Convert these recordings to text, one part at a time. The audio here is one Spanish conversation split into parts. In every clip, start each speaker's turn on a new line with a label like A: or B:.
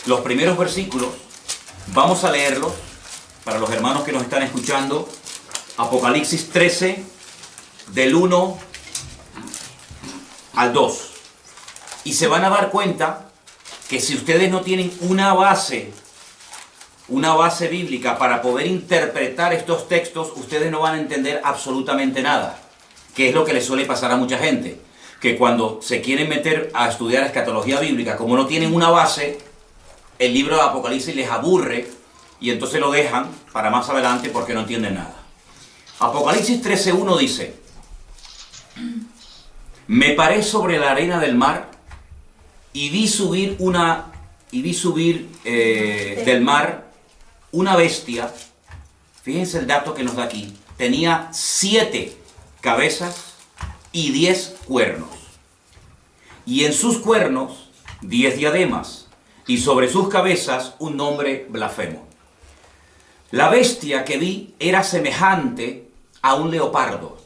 A: los primeros versículos, vamos a leerlos para los hermanos que nos están escuchando. Apocalipsis 13, del 1 al 2. Y se van a dar cuenta que si ustedes no tienen una base bíblica para poder interpretar estos textos, ustedes no van a entender absolutamente nada. Que es lo que le suele pasar a mucha gente, que cuando se quieren meter a estudiar escatología bíblica, como no tienen una base, el libro de Apocalipsis les aburre y entonces lo dejan para más adelante porque no entienden nada. Apocalipsis 13:1 dice: me paré sobre la arena del mar y vi subir del mar una bestia. Fíjense el dato que nos da aquí. Tenía 7 cabezas y 10 cuernos. Y en sus cuernos 10 diademas. Y sobre sus cabezas un nombre blasfemo. La bestia que vi era semejante a un leopardo.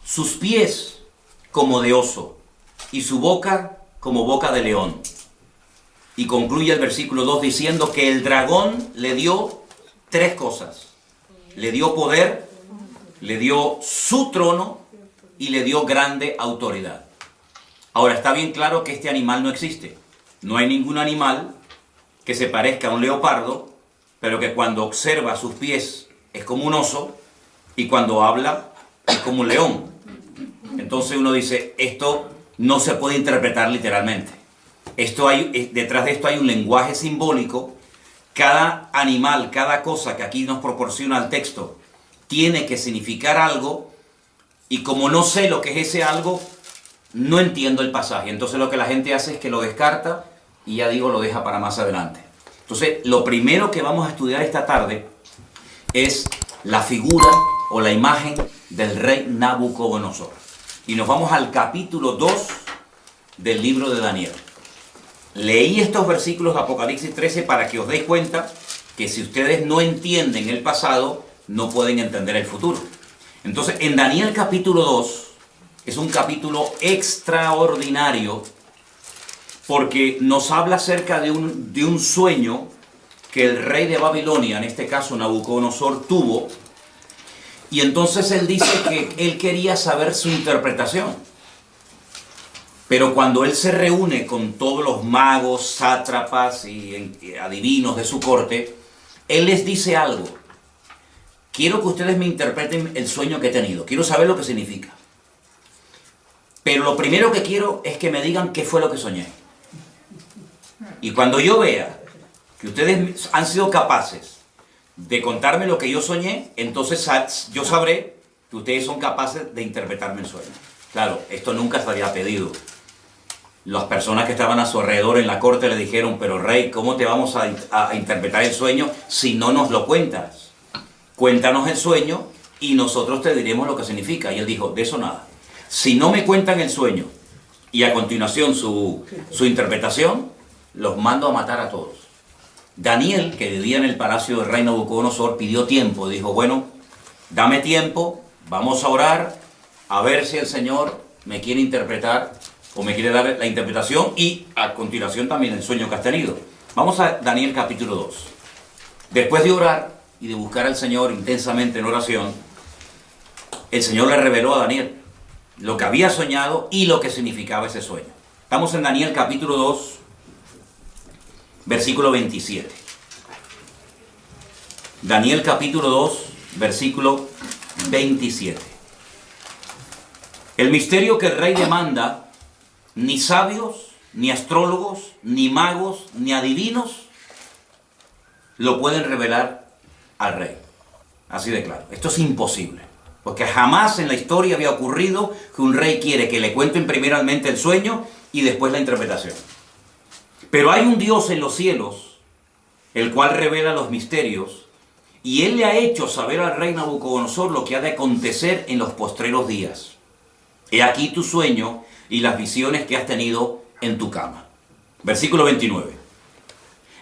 A: Sus pies como de oso. Y su boca como boca de león. Y concluye el versículo 2 diciendo que el dragón le dio 3 cosas. Le dio poder, le dio su trono y le dio grande autoridad. Ahora, está bien claro que este animal no existe. No hay ningún animal que se parezca a un leopardo, pero que cuando observa sus pies es como un oso y cuando habla es como un león. Entonces uno dice, esto no se puede interpretar literalmente. Detrás de esto hay un lenguaje simbólico. Cada animal, cada cosa que aquí nos proporciona el texto, tiene que significar algo, y como no sé lo que es ese algo, no entiendo el pasaje. Entonces lo que la gente hace es que lo descarta y ya digo, lo deja para más adelante. Entonces, lo primero que vamos a estudiar esta tarde es la figura o la imagen del rey Nabucodonosor. Y nos vamos al capítulo 2 del libro de Daniel. Leí estos versículos de Apocalipsis 13 para que os deis cuenta que si ustedes no entienden el pasado, no pueden entender el futuro. Entonces, en Daniel capítulo 2 es un capítulo extraordinario porque nos habla acerca de un sueño que el rey de Babilonia, en este caso Nabucodonosor, tuvo. Y entonces él dice que él quería saber su interpretación. Pero cuando él se reúne con todos los magos, sátrapas y adivinos de su corte, él les dice algo. Quiero que ustedes me interpreten el sueño que he tenido. Quiero saber lo que significa. Pero lo primero que quiero es que me digan qué fue lo que soñé. Y cuando yo vea que ustedes han sido capaces de contarme lo que yo soñé, entonces yo sabré que ustedes son capaces de interpretarme el sueño. Claro, esto nunca se había pedido. Las personas que estaban a su alrededor en la corte le dijeron, pero rey, ¿cómo te vamos a interpretar el sueño si no nos lo cuentas? Cuéntanos el sueño y nosotros te diremos lo que significa. Y él dijo, de eso nada. Si no me cuentan el sueño y a continuación su interpretación, los mando a matar a todos. Daniel, que vivía en el palacio del rey Nabucodonosor, pidió tiempo. Dijo, bueno, dame tiempo, vamos a orar, a ver si el Señor me quiere interpretar o me quiere dar la interpretación y a continuación también el sueño que has tenido. Vamos a Daniel capítulo 2. Después de orar y de buscar al Señor intensamente en oración, el Señor le reveló a Daniel lo que había soñado y lo que significaba ese sueño. Estamos en Daniel capítulo 2, versículo 27. Daniel capítulo 2, versículo 27. El misterio que el rey demanda, ni sabios, ni astrólogos, ni magos, ni adivinos lo pueden revelar al rey. Así de claro. Esto es imposible. Porque jamás en la historia había ocurrido que un rey quiere que le cuenten primeramente el sueño y después la interpretación. Pero hay un Dios en los cielos, el cual revela los misterios, y él le ha hecho saber al rey Nabucodonosor lo que ha de acontecer en los postreros días. He aquí tu sueño y las visiones que has tenido en tu cama. Versículo 29.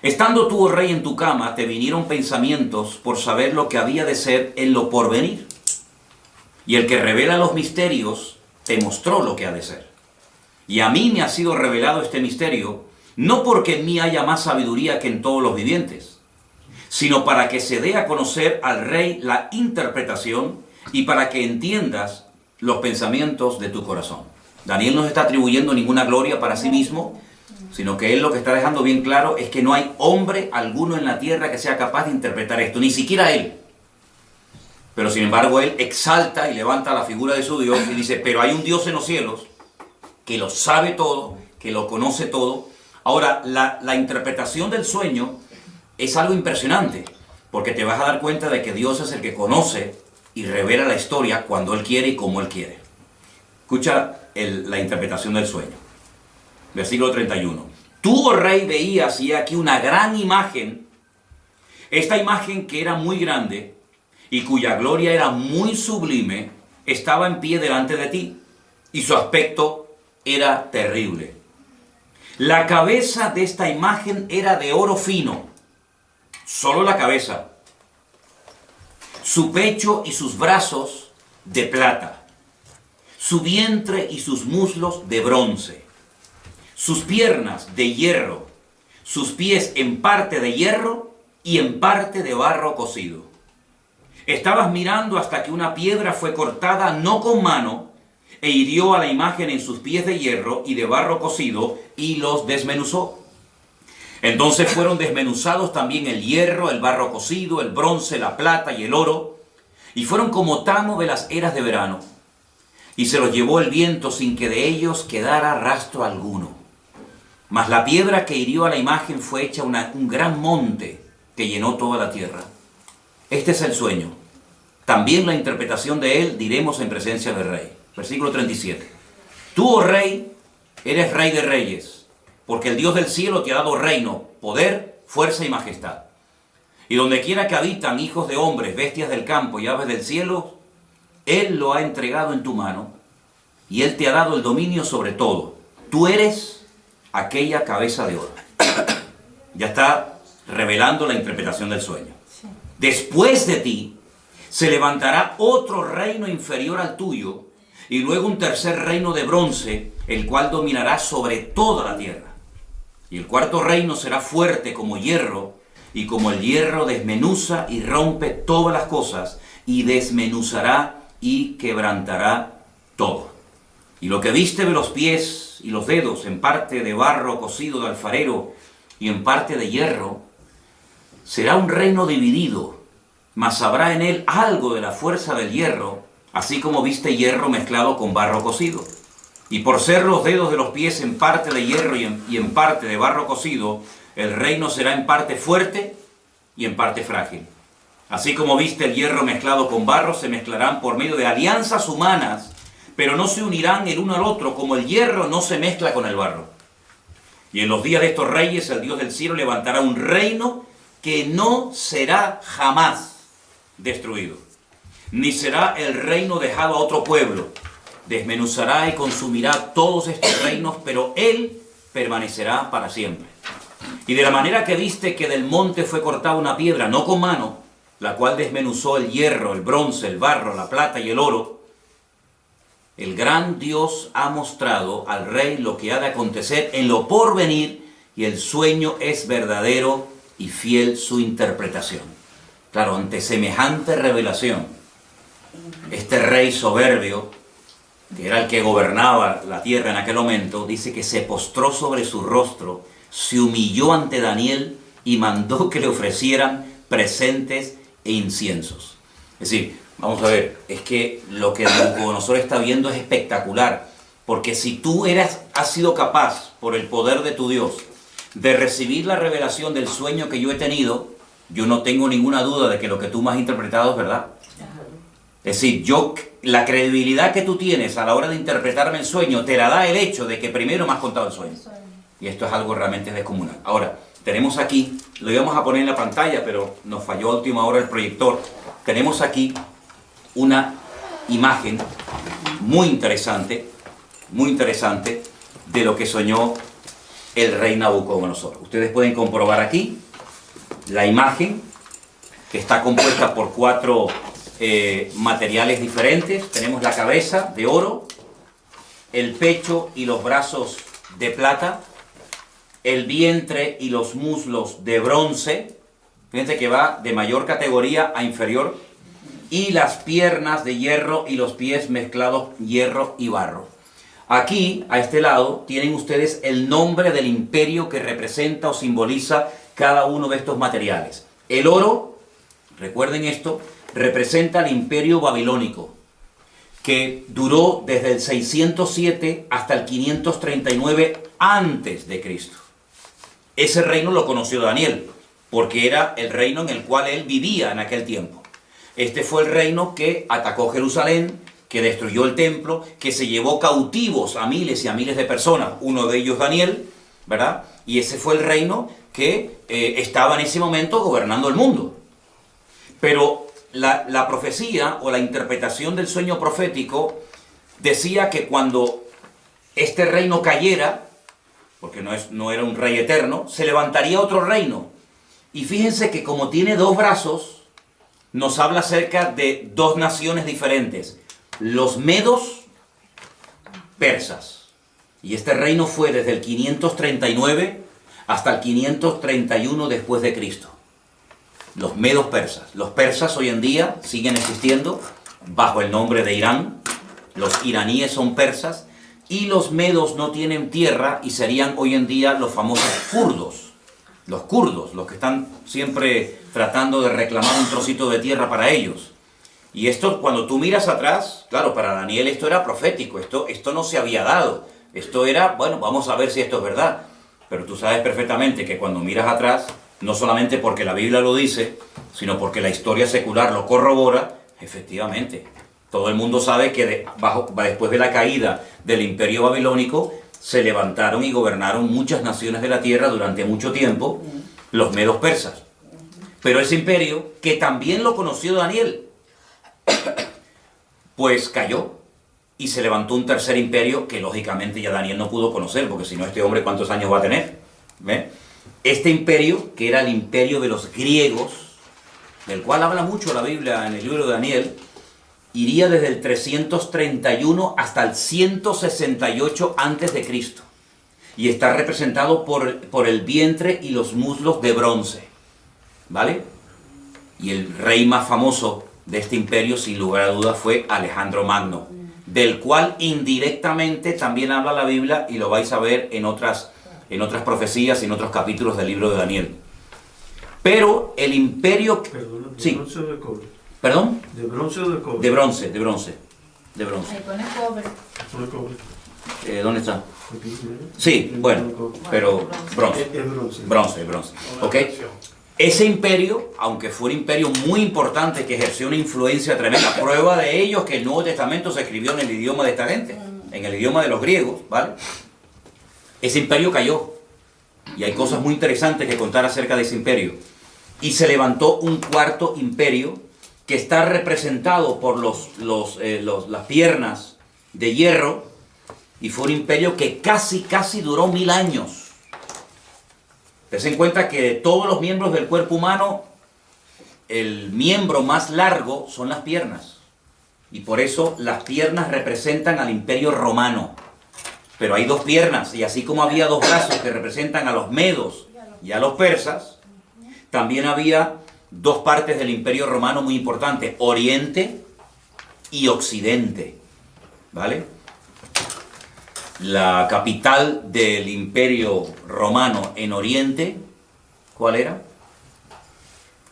A: Estando tú, oh rey, en tu cama, te vinieron pensamientos por saber lo que había de ser en lo porvenir. Y el que revela los misterios te mostró lo que ha de ser. Y a mí me ha sido revelado este misterio, no porque en mí haya más sabiduría que en todos los vivientes, sino para que se dé a conocer al rey la interpretación y para que entiendas los pensamientos de tu corazón. Daniel no se está atribuyendo ninguna gloria para sí mismo, sino que él lo que está dejando bien claro es que no hay hombre alguno en la tierra que sea capaz de interpretar esto, ni siquiera él. Pero sin embargo él exalta y levanta la figura de su Dios y dice, pero hay un Dios en los cielos que lo sabe todo, que lo conoce todo. Ahora, la interpretación del sueño es algo impresionante, porque te vas a dar cuenta de que Dios es el que conoce y revela la historia cuando Él quiere y como Él quiere. Escucha la interpretación del sueño. Versículo 31. Tú, oh rey, veías y aquí una gran imagen, esta imagen que era muy grande y cuya gloria era muy sublime, estaba en pie delante de ti, y su aspecto era terrible. La cabeza de esta imagen era de oro fino, solo la cabeza, su pecho y sus brazos de plata, su vientre y sus muslos de bronce, sus piernas de hierro, sus pies en parte de hierro y en parte de barro cocido. Estabas mirando hasta que una piedra fue cortada no con mano e hirió a la imagen en sus pies de hierro y de barro cocido y los desmenuzó. Entonces fueron desmenuzados también el hierro, el barro cocido, el bronce, la plata y el oro, y fueron como tamo de las eras de verano. Y se los llevó el viento sin que de ellos quedara rastro alguno. Mas la piedra que hirió a la imagen fue hecha un gran monte que llenó toda la tierra. Este es el sueño. También la interpretación de él diremos en presencia del rey. Versículo 37. Tú, oh rey, eres rey de reyes, porque el Dios del cielo te ha dado reino, poder, fuerza y majestad. Y donde quiera que habitan hijos de hombres, bestias del campo y aves del cielo, Él lo ha entregado en tu mano, y Él te ha dado el dominio sobre todo. Tú eres aquella cabeza de oro. Ya está revelando la interpretación del sueño. Después de ti se levantará otro reino inferior al tuyo, y luego un tercer reino de bronce, el cual dominará sobre toda la tierra. Y el cuarto reino será fuerte como hierro, y como el hierro desmenuza y rompe todas las cosas, y desmenuzará y quebrantará todo. Y lo que viste de los pies y los dedos, en parte de barro cocido de alfarero y en parte de hierro, será un reino dividido, mas habrá en él algo de la fuerza del hierro, así como viste hierro mezclado con barro cocido. Y por ser los dedos de los pies en parte de hierro y en parte de barro cocido, el reino será en parte fuerte y en parte frágil. Así como viste el hierro mezclado con barro, se mezclarán por medio de alianzas humanas, pero no se unirán el uno al otro, como el hierro no se mezcla con el barro. Y en los días de estos reyes, el Dios del cielo levantará un reino que no será jamás destruido, ni será el reino dejado a otro pueblo. Desmenuzará y consumirá todos estos reinos, pero Él permanecerá para siempre. Y de la manera que viste que del monte fue cortada una piedra, no con mano, la cual desmenuzó el hierro, el bronce, el barro, la plata y el oro, el gran Dios ha mostrado al rey lo que ha de acontecer en lo porvenir, y el sueño es verdadero y fiel su interpretación. Claro, ante semejante revelación, este rey soberbio, que era el que gobernaba la tierra en aquel momento, dice que se postró sobre su rostro, se humilló ante Daniel y mandó que le ofrecieran presentes e inciensos. Es decir, vamos a ver, es que lo que Nabucodonosor está viendo es espectacular, porque si tú has sido capaz, por el poder de tu Dios, de recibir la revelación del sueño que yo he tenido, yo no tengo ninguna duda de que lo que tú me has interpretado es verdad. Es decir, la credibilidad que tú tienes a la hora de interpretarme el sueño, te la da el hecho de que primero me has contado el sueño. Y esto es algo realmente descomunal. Ahora, tenemos aquí, lo íbamos a poner en la pantalla, pero nos falló a última hora el proyector. Tenemos aquí una imagen muy interesante de lo que soñó el rey Nabucodonosor. Ustedes pueden comprobar aquí la imagen, que está compuesta por 4 materiales diferentes. Tenemos la cabeza de oro, el pecho y los brazos de plata, el vientre y los muslos de bronce, fíjense que va de mayor categoría a inferior, y las piernas de hierro y los pies mezclados hierro y barro. Aquí, a este lado, tienen ustedes el nombre del imperio que representa o simboliza cada uno de estos materiales. El oro, recuerden esto, representa el imperio babilónico, que duró desde el 607 hasta el 539 antes de Cristo. Ese reino lo conoció Daniel, porque era el reino en el cual él vivía en aquel tiempo. Este fue el reino que atacó Jerusalén, que destruyó el templo, que se llevó cautivos a miles y a miles de personas, uno de ellos Daniel, ¿verdad? Y ese fue el reino que estaba en ese momento gobernando el mundo. Pero la profecía o la interpretación del sueño profético decía que cuando este reino cayera, porque no era un rey eterno, se levantaría otro reino. Y fíjense que como tiene dos brazos, nos habla acerca de dos naciones diferentes, los medos persas. Y este reino fue desde el 539 hasta el 531 después de Cristo. Los medos persas. Los persas hoy en día siguen existiendo bajo el nombre de Irán. Los iraníes son persas. Y los medos no tienen tierra y serían hoy en día los famosos kurdos. Los kurdos, los que están siempre tratando de reclamar un trocito de tierra para ellos. Y esto, cuando tú miras atrás, claro, para Daniel esto era profético, esto no se había dado. Esto era, bueno, vamos a ver si esto es verdad. Pero tú sabes perfectamente que cuando miras atrás, no solamente porque la Biblia lo dice, sino porque la historia secular lo corrobora, efectivamente. Todo el mundo sabe que después de la caída del imperio babilónico, se levantaron y gobernaron muchas naciones de la tierra durante mucho tiempo, los medos persas. Pero ese imperio, que también lo conoció Daniel, pues cayó y se levantó un tercer imperio que lógicamente ya Daniel no pudo conocer, porque si no, este hombre ¿cuántos años va a tener? ¿Ve? Este imperio, que era el imperio de los griegos, del cual habla mucho la Biblia en el libro de Daniel, iría desde el 331 hasta el 168 antes de Cristo. Y está representado por el vientre y los muslos de bronce. ¿Vale? Y el rey más famoso de este imperio, sin lugar a dudas, fue Alejandro Magno, del cual indirectamente también habla la Biblia y lo vais a ver en otras profecías y en otros capítulos del libro de Daniel. Pero el imperio...
B: Perdón, ¿de
A: sí.
B: bronce o de cobre?
A: ¿Perdón?
B: ¿De bronce o de cobre?
A: De bronce.
C: Ahí pone cobre.
B: De cobre.
A: ¿Dónde está?
B: Aquí, mira.
A: Sí, bueno, pero bronce.
B: Es bronce.
A: Bronce. ¿Ok? Ese imperio, aunque fue un imperio muy importante que ejerció una influencia tremenda, prueba de ello es que el Nuevo Testamento se escribió en el idioma de esta gente, en el idioma de los griegos, ¿vale? Ese imperio cayó. Y hay cosas muy interesantes que contar acerca de ese imperio. Y se levantó un cuarto imperio que está representado por las piernas de hierro, y fue un imperio que casi duró 1000 años. Ten en cuenta que de todos los miembros del cuerpo humano, el miembro más largo son las piernas. Y por eso las piernas representan al imperio romano. Pero hay dos piernas, y así como había dos brazos que representan a los medos y a los persas, también había dos partes del imperio romano muy importantes, Oriente y Occidente. ¿Vale? La capital del imperio romano en Oriente, ¿cuál era?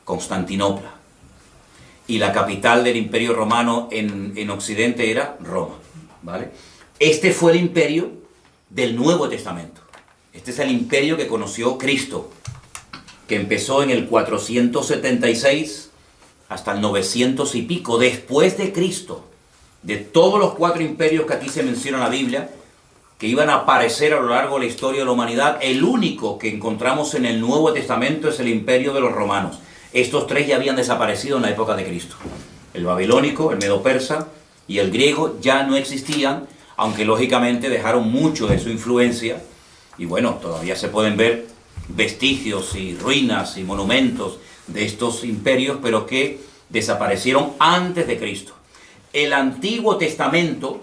A: Constantinopla. Y la capital del imperio romano en Occidente era Roma. ¿Vale? Este fue el imperio del Nuevo Testamento. Este es el imperio que conoció Cristo, que empezó en el 476 hasta el 900 y pico después de Cristo. De todos los 4 imperios que aquí se menciona en la Biblia, que iban a aparecer a lo largo de la historia de la humanidad, el único que encontramos en el Nuevo Testamento es el imperio de los romanos. Estos 3 ya habían desaparecido en la época de Cristo. El babilónico, el medo-persa y el griego ya no existían, aunque lógicamente dejaron mucho de su influencia. Y bueno, todavía se pueden ver vestigios y ruinas y monumentos de estos imperios, pero que desaparecieron antes de Cristo. El Antiguo Testamento,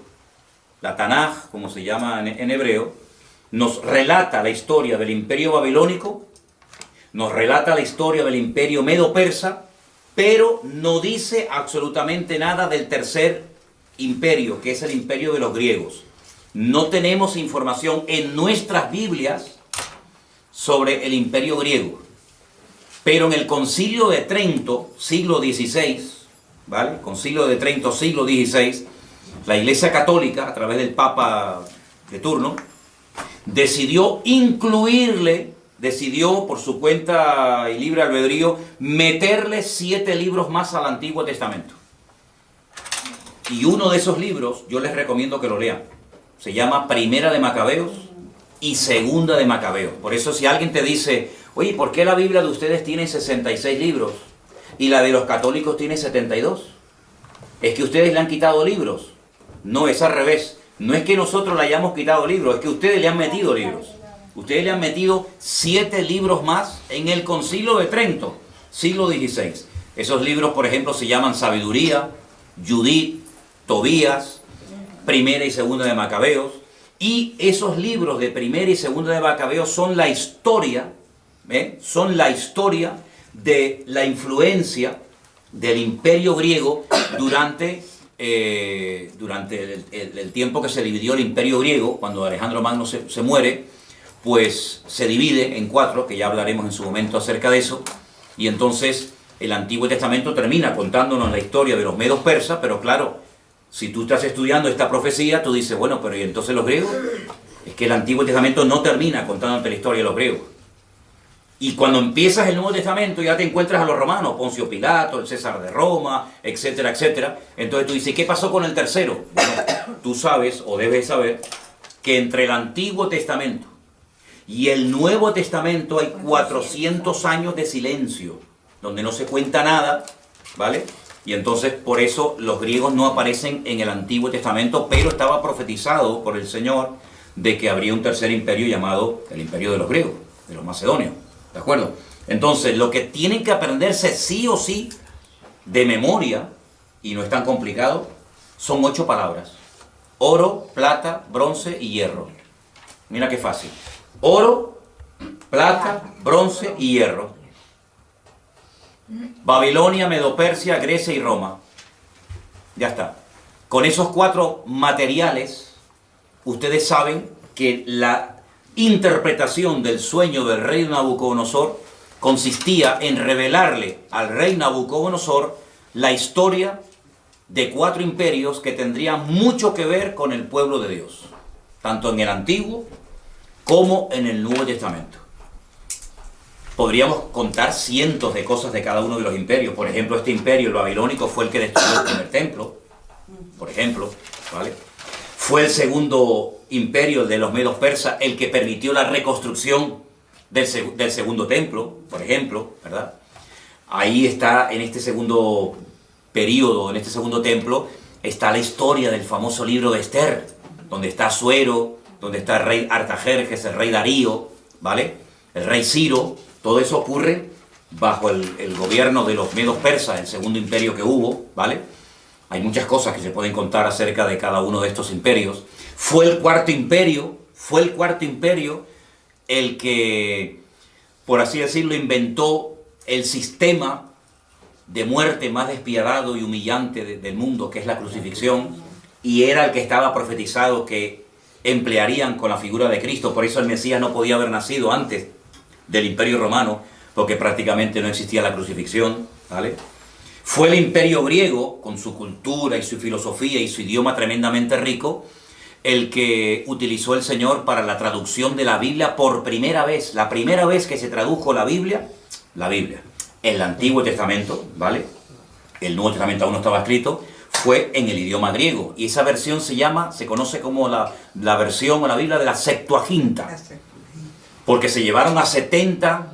A: la Tanaj, como se llama en hebreo, nos relata la historia del imperio babilónico, nos relata la historia del imperio medo-persa, pero no dice absolutamente nada del tercer imperio, que es el imperio de los griegos. No tenemos información en nuestras Biblias sobre el imperio griego. Pero en el Concilio de Trento, siglo XVI, ¿vale? Concilio de Trento, siglo XVI, la Iglesia Católica, a través del Papa de turno, decidió por su cuenta y libre albedrío, meterle 7 libros más al Antiguo Testamento. Y uno de esos libros, yo les recomiendo que lo lean. Se llama Primera de Macabeos y Segunda de Macabeos. Por eso si alguien te dice, oye, ¿por qué la Biblia de ustedes tiene 66 libros y la de los católicos tiene 72? ¿Es que ustedes le han quitado libros? No, es al revés. No es que nosotros le hayamos quitado libros, es que ustedes le han metido libros. Ustedes le han metido 7 libros más en el Concilio de Trento, siglo XVI. Esos libros, por ejemplo, se llaman Sabiduría, Judith, Tobías, Primera y Segunda de Macabeos. Y esos libros de Primera y Segunda de Macabeos son la historia, son la historia de la influencia del imperio griego durante el tiempo que se dividió el imperio griego. Cuando Alejandro Magno se muere, pues se divide en 4, que ya hablaremos en su momento acerca de eso, y entonces el Antiguo Testamento termina contándonos la historia de los medos persas, pero claro, si tú estás estudiando esta profecía, tú dices, bueno, pero ¿y entonces los griegos? Es que el Antiguo Testamento no termina contándote la historia de los griegos. Y cuando empiezas el Nuevo Testamento ya te encuentras a los romanos, Poncio Pilato, el César de Roma, etcétera, etcétera. Entonces tú dices, ¿qué pasó con el tercero? Bueno, tú sabes, o debes saber, que entre el Antiguo Testamento y el Nuevo Testamento hay 400 años de silencio, donde no se cuenta nada, ¿vale? Y entonces por eso los griegos no aparecen en el Antiguo Testamento, pero estaba profetizado por el Señor de que habría un tercer imperio llamado el imperio de los griegos, de los macedonios, ¿de acuerdo? Entonces lo que tienen que aprenderse sí o sí de memoria, y no es tan complicado, son 8 palabras: oro, plata, bronce y hierro. Mira qué fácil. Oro, plata, bronce y hierro. Babilonia, Medo-Persia, Grecia y Roma. Ya está. Con esos 4 materiales, ustedes saben que la interpretación del sueño del rey Nabucodonosor consistía en revelarle al rey Nabucodonosor la historia de 4 imperios que tendrían mucho que ver con el pueblo de Dios, tanto en el Antiguo como en el Nuevo Testamento. Podríamos contar cientos de cosas de cada uno de los imperios. Por ejemplo, este imperio, el babilónico, fue el que destruyó el primer templo, por ejemplo, ¿vale? Fue el segundo imperio, el de los medos persas, el que permitió la reconstrucción del segundo templo, por ejemplo, ¿verdad? Ahí está, en este segundo periodo, en este segundo templo, está la historia del famoso libro de Esther, donde está Asuero, donde está el rey Artajerjes, el rey Darío, ¿vale? El rey Ciro. Todo eso ocurre bajo el gobierno de los medos persas, el segundo imperio que hubo, ¿vale? Hay muchas cosas que se pueden contar acerca de cada uno de estos imperios. Fue el cuarto imperio el que, por así decirlo, inventó el sistema de muerte más despiadado y humillante del mundo, que es la crucifixión, y era el que estaba profetizado que emplearían con la figura de Cristo. Por eso el Mesías no podía haber nacido antes del Imperio Romano, porque prácticamente no existía la crucifixión, ¿vale? Fue el Imperio griego, con su cultura y su filosofía y su idioma tremendamente rico, el que utilizó el Señor para la traducción de la Biblia por primera vez. La primera vez que se tradujo la Biblia, el Antiguo Testamento, ¿vale? El Nuevo Testamento aún no estaba escrito, fue en el idioma griego. Y esa versión se conoce como la versión o la Biblia de la Septuaginta. Porque se llevaron a 70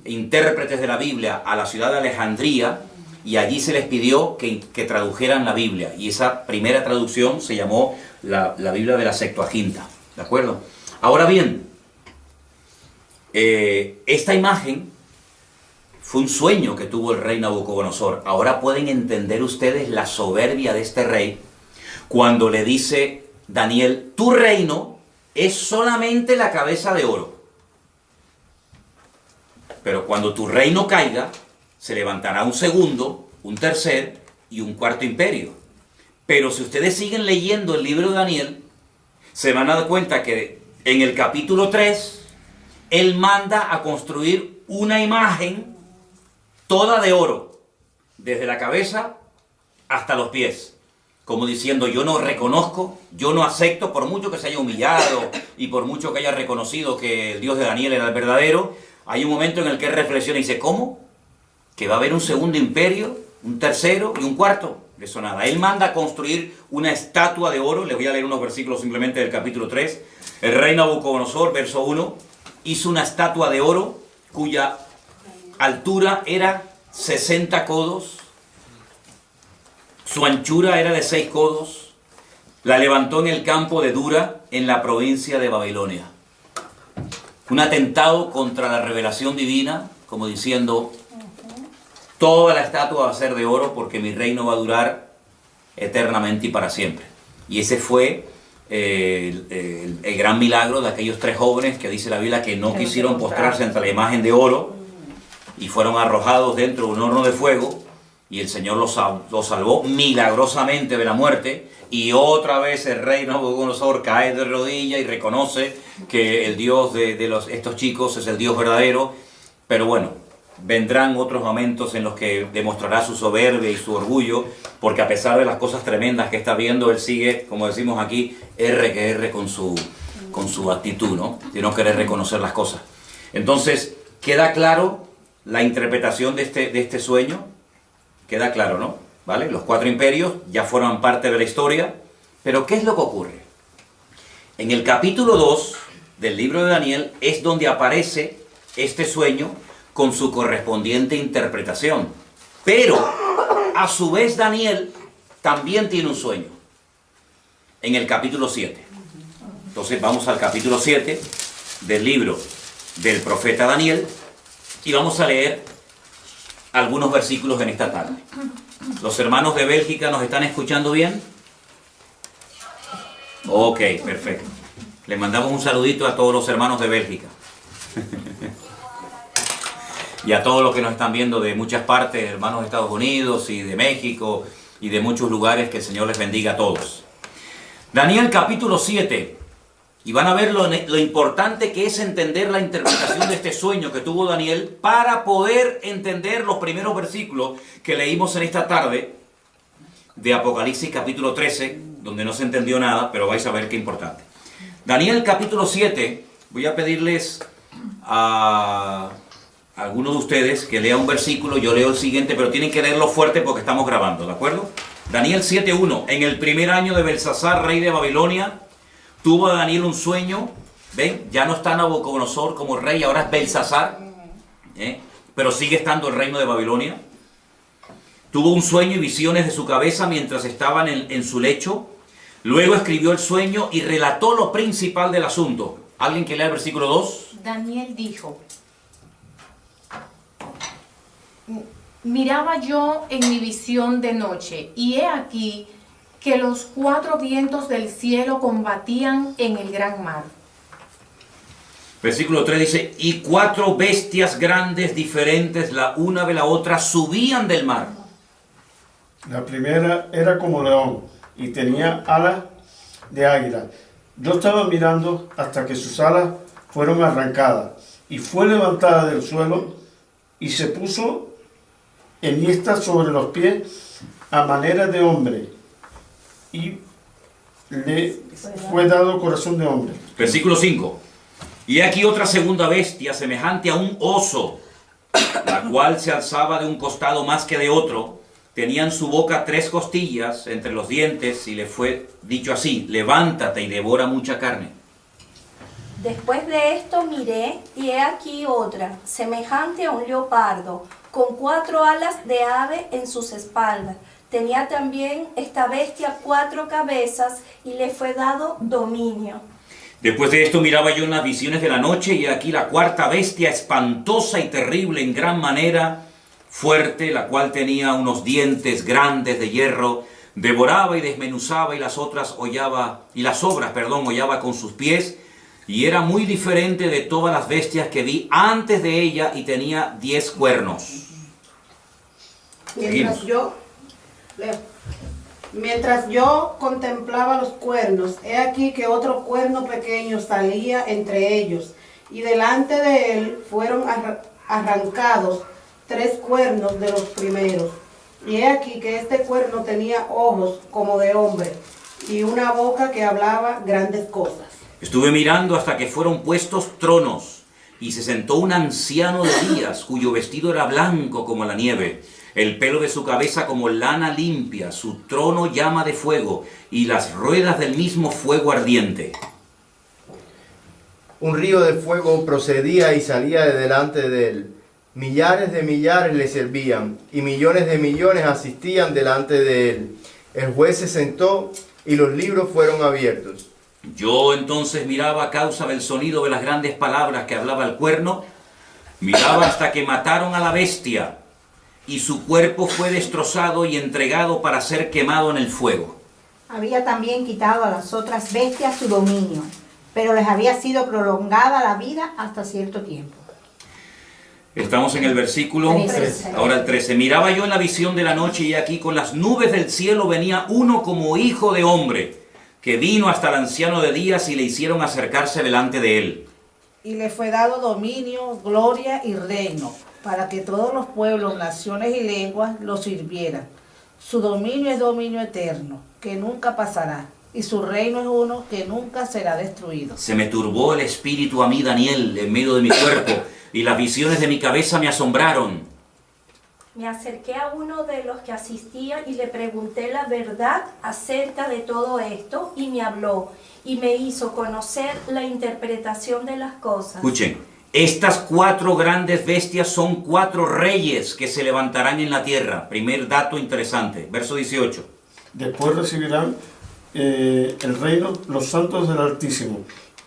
A: intérpretes de la Biblia a la ciudad de Alejandría y allí se les pidió que tradujeran la Biblia. Y esa primera traducción se llamó la Biblia de la Septuaginta. ¿De acuerdo? Ahora bien, esta imagen fue un sueño que tuvo el rey Nabucodonosor. Ahora pueden entender ustedes la soberbia de este rey cuando le dice Daniel, tu reino es solamente la cabeza de oro. Pero cuando tu reino caiga, se levantará un segundo, un tercer y un cuarto imperio. Pero si ustedes siguen leyendo el libro de Daniel, se van a dar cuenta que en el capítulo 3, él manda a construir una imagen toda de oro, desde la cabeza hasta los pies, como diciendo, yo no reconozco, yo no acepto, por mucho que se haya humillado y por mucho que haya reconocido que el Dios de Daniel era el verdadero, hay un momento en el que él reflexiona y dice, ¿cómo? ¿Que va a haber un segundo imperio, un tercero y un cuarto? De eso nada. Él manda a construir una estatua de oro. Les voy a leer unos versículos simplemente del capítulo 3. El rey Nabucodonosor, verso 1, hizo una estatua de oro cuya altura era 60 codos, su anchura era de 6 codos, la levantó en el campo de Dura, en la provincia de Babilonia. Un atentado contra la revelación divina, como diciendo, toda la estatua va a ser de oro porque mi reino va a durar eternamente y para siempre. Y ese fue el gran milagro de aquellos 3 jóvenes que dice la Biblia que no quisieron postrarse ante la imagen de oro y fueron arrojados dentro de un horno de fuego y el Señor los salvó milagrosamente de la muerte. Y otra vez el rey Nabucodonosor cae de rodillas y reconoce que el Dios de estos chicos es el Dios verdadero. Pero bueno, vendrán otros momentos en los que demostrará su soberbia y su orgullo, porque a pesar de las cosas tremendas que está viendo, él sigue, como decimos aquí, R con su actitud, ¿no? De no querer reconocer las cosas. Entonces, queda claro la interpretación de este sueño, queda claro, ¿no? ¿Vale? Los 4 imperios ya forman parte de la historia, pero ¿qué es lo que ocurre? En el capítulo 2 del libro de Daniel es donde aparece este sueño con su correspondiente interpretación. Pero, a su vez, Daniel también tiene un sueño. En el capítulo 7. Entonces, vamos al capítulo 7 del libro del profeta Daniel y vamos a leer algunos versículos en esta tarde. ¿Los hermanos de Bélgica nos están escuchando bien? Ok, perfecto. Les mandamos un saludito a todos los hermanos de Bélgica. Y a todos los que nos están viendo de muchas partes, hermanos de Estados Unidos y de México y de muchos lugares, que el Señor les bendiga a todos. Daniel capítulo 7, y van a ver lo importante que es entender la interpretación de este sueño que tuvo Daniel para poder entender los primeros versículos que leímos en esta tarde de Apocalipsis capítulo 13, donde no se entendió nada, pero vais a ver qué importante. Daniel capítulo 7, voy a pedirles a alguno de ustedes que lea un versículo, yo leo el siguiente, pero tienen que leerlo fuerte porque estamos grabando, ¿de acuerdo? Daniel 7:1. En el primer año de Belsasar, rey de Babilonia, tuvo Daniel un sueño. ¿Ven? Ya no está Nabucodonosor como rey, ahora es Belsasar, pero sigue estando el reino de Babilonia. Tuvo un sueño y visiones de su cabeza mientras estaban en su lecho. Luego escribió el sueño y relató lo principal del asunto. ¿Alguien que lea el versículo 2?
C: Daniel dijo: miraba yo en mi visión de noche, y he aquí que los 4 vientos del cielo combatían en el gran mar.
A: Versículo 3 dice, y 4 bestias grandes diferentes, la una de la otra, subían del mar.
B: La primera era como león y tenía alas de águila. Yo estaba mirando hasta que sus alas fueron arrancadas y fue levantada del suelo y se puso enhiesta sobre los pies a manera de hombre y le fue dado corazón de hombre.
A: Versículo 5. Y aquí otra segunda bestia semejante a un oso, la cual se alzaba de un costado más que de otro. Tenía en su boca 3 costillas entre los dientes y le fue dicho así: levántate y devora mucha carne.
D: Después de esto miré, y he aquí otra, semejante a un leopardo, con 4 alas de ave en sus espaldas. Tenía también esta bestia 4 cabezas, y le fue dado dominio.
A: Después de esto miraba yo en las visiones de la noche, y aquí la 4ª bestia, espantosa y terrible en gran manera, fuerte, la cual tenía unos dientes grandes de hierro, Devoraba y desmenuzaba y las otras hollaba, y las sobras, perdón, hollaba con sus pies, y era muy diferente de todas las bestias que vi antes de ella, y tenía 10 cuernos.
E: Mientras
A: Seguimos.
E: mientras yo contemplaba los cuernos, he aquí que otro cuerno pequeño salía entre ellos, y delante de él fueron arrancados 3 cuernos de los primeros. Y he aquí que este cuerno tenía ojos como de hombre, y una boca que hablaba grandes cosas.
A: Estuve mirando hasta que fueron puestos tronos, y se sentó un anciano de días, cuyo vestido era blanco como la nieve, el pelo de su cabeza como lana limpia, su trono llama de fuego, y las ruedas del mismo fuego ardiente.
F: Un río de fuego procedía y salía de delante de él. Millares de millares le servían, y millones de millones asistían delante de él. El juez se sentó, y los libros fueron abiertos.
A: Yo entonces miraba a causa del sonido de las grandes palabras que hablaba el cuerno, miraba hasta que mataron a la bestia, y su cuerpo fue destrozado y entregado para ser quemado en el fuego.
G: Había también quitado a las otras bestias su dominio, pero les había sido prolongada la vida hasta cierto tiempo.
A: Estamos en el versículo,
G: 13.
A: ahora el 13. Miraba yo en la visión de la noche, y aquí con las nubes del cielo venía uno como hijo de hombre, que vino hasta el anciano de días y le hicieron acercarse delante de él.
H: Y le fue dado dominio, gloria y reino, para que todos los pueblos, naciones y lenguas lo sirvieran. Su dominio es dominio eterno, que nunca pasará, y su reino es uno que nunca será destruido.
A: Se me turbó el espíritu a mí, Daniel, en medio de mi cuerpo, y las visiones de mi cabeza me asombraron.
D: Me acerqué a uno de los que asistían y le pregunté la verdad acerca de todo esto, y me habló y me hizo conocer la interpretación de las cosas.
A: Escuchen, estas 4 grandes bestias son 4 reyes que se levantarán en la tierra. Primer dato interesante, verso 18.
B: Después recibirán el reino los santos del Altísimo,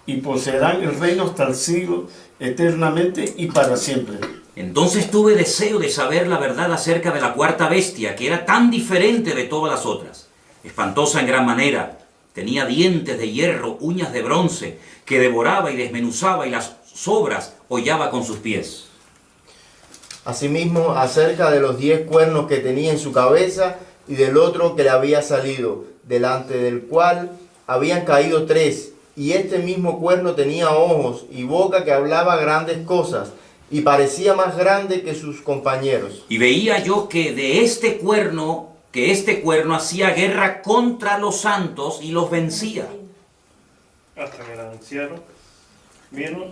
B: y poseerán el reino hasta el siglo, eternamente y para siempre.
A: Entonces tuve deseo de saber la verdad acerca de la 4ª bestia, que era tan diferente de todas las otras. Espantosa en gran manera, tenía dientes de hierro, uñas de bronce, que devoraba y desmenuzaba, y las sobras hollaba con sus pies.
F: Asimismo, acerca de los 10 cuernos que tenía en su cabeza, y del otro que le había salido, delante del cual habían caído 3, y este mismo cuerno tenía ojos y boca que hablaba grandes cosas, y parecía más grande que sus compañeros.
A: Y veía yo que este cuerno hacía guerra contra los santos y los vencía.
I: Hasta que el anciano vino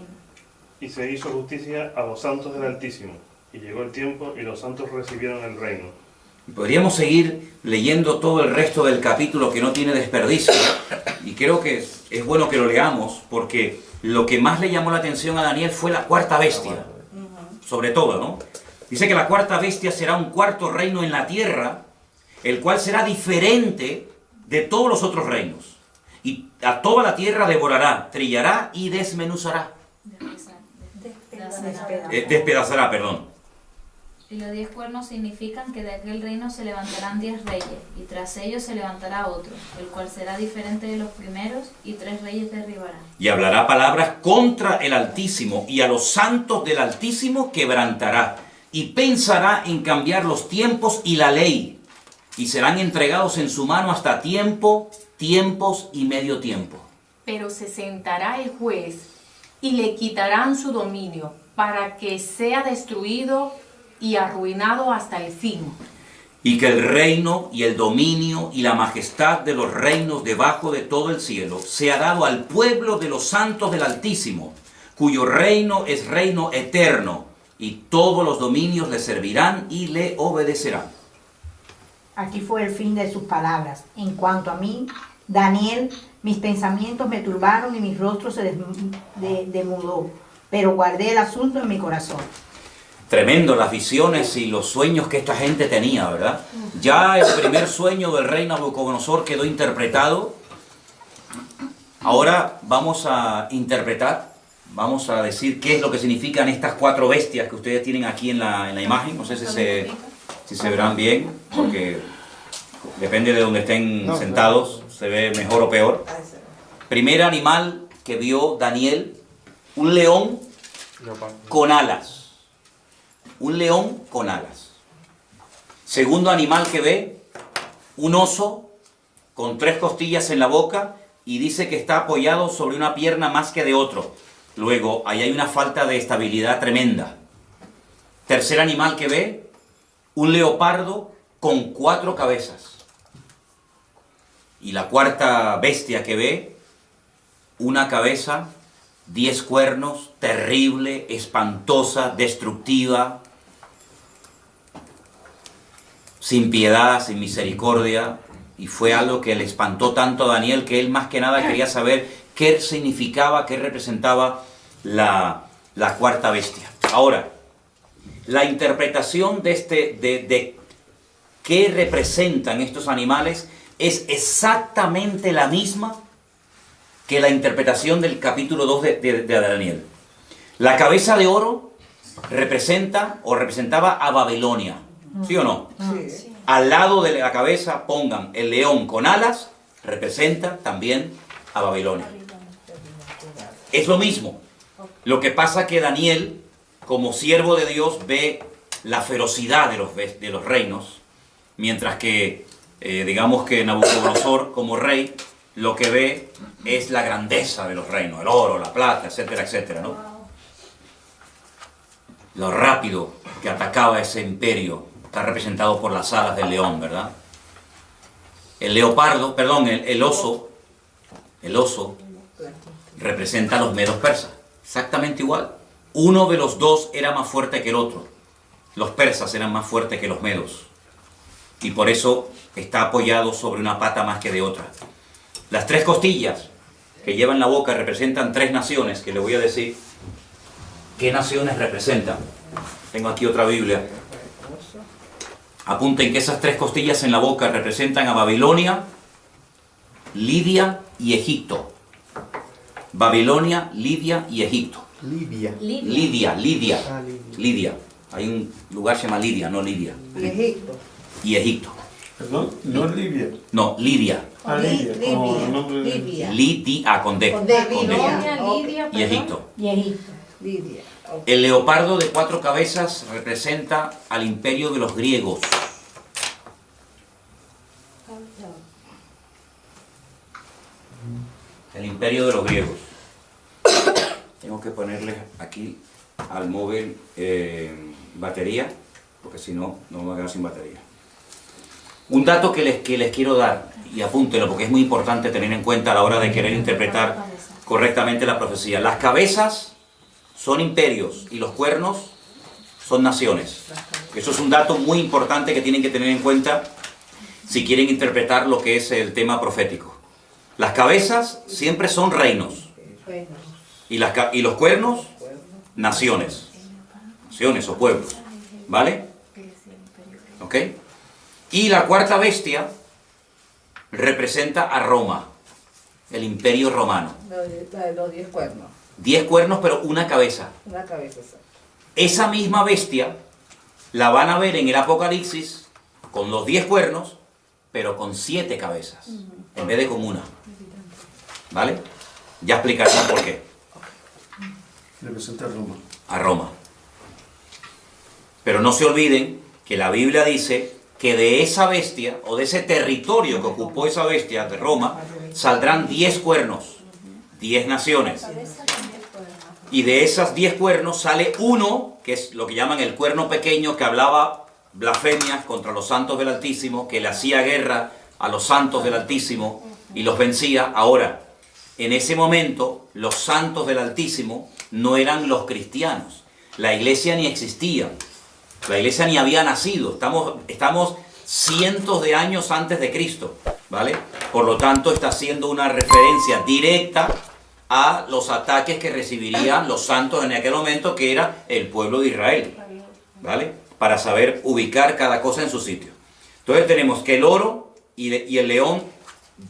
I: y se hizo justicia a los santos del Altísimo. Y llegó el tiempo y los santos recibieron el reino.
A: Podríamos seguir leyendo todo el resto del capítulo, que no tiene desperdicio, y creo que es bueno que lo leamos, porque lo que más le llamó la atención a Daniel fue la 4ª bestia, sobre todo, ¿no? Dice que la 4ª bestia será un 4º reino en la tierra, el cual será diferente de todos los otros reinos, y a toda la tierra devorará, trillará y desmenuzará. Despedazará, perdón.
J: Y los 10 cuernos significan que de aquel reino se levantarán 10 reyes, y tras ellos se levantará otro, el cual será diferente de los primeros, y 3 reyes derribará.
A: Y hablará palabras contra el Altísimo, y a los santos del Altísimo quebrantará, y pensará en cambiar los tiempos y la ley, y serán entregados en su mano hasta tiempo, tiempos y medio tiempo.
C: Pero se sentará el juez y le quitarán su dominio, para que sea destruido y arruinado hasta el fin.
A: Y que el reino y el dominio y la majestad de los reinos debajo de todo el cielo sea dado al pueblo de los santos del Altísimo, cuyo reino es reino eterno, y todos los dominios le servirán y le obedecerán.
G: Aquí fue el fin de sus palabras. En cuanto a mí, Daniel, mis pensamientos me turbaron y mi rostro se demudó, pero guardé el asunto en mi corazón.
A: Tremendo las visiones y los sueños que esta gente tenía, ¿verdad? Ya el primer sueño del rey Nabucodonosor quedó interpretado. Ahora vamos a interpretar, vamos a decir qué es lo que significan estas 4 bestias que ustedes tienen aquí en la imagen. No sé si se verán bien, porque depende de donde estén sentados, se ve mejor o peor. Primer animal que vio Daniel, un león con alas. Un león con alas. Segundo animal que ve, un oso con 3 costillas en la boca y dice que está apoyado sobre una pierna más que de otro. Luego, ahí hay una falta de estabilidad tremenda. Tercer animal que ve, un leopardo con 4 cabezas. Y la cuarta bestia que ve, una cabeza, 10 cuernos, terrible, espantosa, destructiva, sin piedad, sin misericordia. Y fue algo que le espantó tanto a Daniel que él más que nada quería saber qué significaba, qué representaba la cuarta bestia. Ahora, la interpretación de qué representan estos animales es exactamente la misma que la interpretación del capítulo 2 de Daniel. La cabeza de oro representa o representaba a Babilonia, ¿sí o no?
E: Sí.
A: Al lado de la cabeza pongan el león con alas, representa también a Babilonia. Es lo mismo. Lo que pasa que Daniel, como siervo de Dios, ve la ferocidad de los reinos, mientras que, digamos que Nabucodonosor, como rey, lo que ve es la grandeza de los reinos, el oro, la plata, etcétera, etcétera, ¿no? Lo rápido que atacaba ese imperio está representado por las alas del león, ¿verdad? El leopardo, perdón, el oso representa a los medos persas, exactamente igual. Uno de los dos era más fuerte que el otro. Los persas eran más fuertes que los medos. Y por eso está apoyado sobre una pata más que de otra. Las 3 costillas que lleva en la boca representan 3 naciones, que le voy a decir qué naciones representan. Tengo aquí otra Biblia. Apunten que esas 3 costillas en la boca representan a Babilonia, Lidia y Egipto. Babilonia, Lidia y Egipto. Lidia. Lidia. Hay un lugar que se llama Lidia, no Lidia.
E: Y Egipto.
A: Y Egipto.
B: Perdón, no es Libia.
A: No, Lidia.
B: Lidia, como el nombre de...
A: Lidia, con D.
E: Con D.
A: Con D.
C: Babilonia, Lidia,
A: Y Egipto.
G: Y Egipto.
E: Lidia. Ok.
A: El leopardo de 4 cabezas representa al imperio de los griegos. El imperio de los griegos. Tengo que ponerle aquí al móvil batería, porque si no, no me voy a quedar sin batería. Un dato que les quiero dar, y apúntenlo porque es muy importante tener en cuenta a la hora de querer interpretar correctamente la profecía. Las cabezas son imperios y los cuernos son naciones. Eso es un dato muy importante que tienen que tener en cuenta si quieren interpretar lo que es el tema profético. Las cabezas siempre son reinos y los cuernos, naciones. Naciones o pueblos. ¿Vale? ¿Ok? Y la cuarta bestia representa a Roma, el imperio romano.
E: La de los 10 cuernos.
A: 10 cuernos, pero una cabeza.
E: Una cabeza, exacto.
A: Esa misma bestia la van a ver en el Apocalipsis con los 10 cuernos, pero con 7 cabezas, en vez de con una. ¿Vale? Ya explicarán por qué.
B: Representa a Roma.
A: A Roma. Pero no se olviden que la Biblia dice que de esa bestia, o de ese territorio que ocupó esa bestia de Roma, saldrán 10 cuernos, 10 naciones. Y de esas 10 cuernos sale uno, que es lo que llaman el cuerno pequeño, que hablaba blasfemias contra los santos del Altísimo, que le hacía guerra a los santos del Altísimo y los vencía. Ahora, en ese momento, los santos del Altísimo no eran los cristianos. La iglesia ni existía. La iglesia ni había nacido. Estamos cientos de años antes de Cristo, ¿vale? Por lo tanto, está haciendo una referencia directa a los ataques que recibirían los santos en aquel momento, que era el pueblo de Israel, ¿vale? Para saber ubicar cada cosa en su sitio. Entonces tenemos que el oro y el león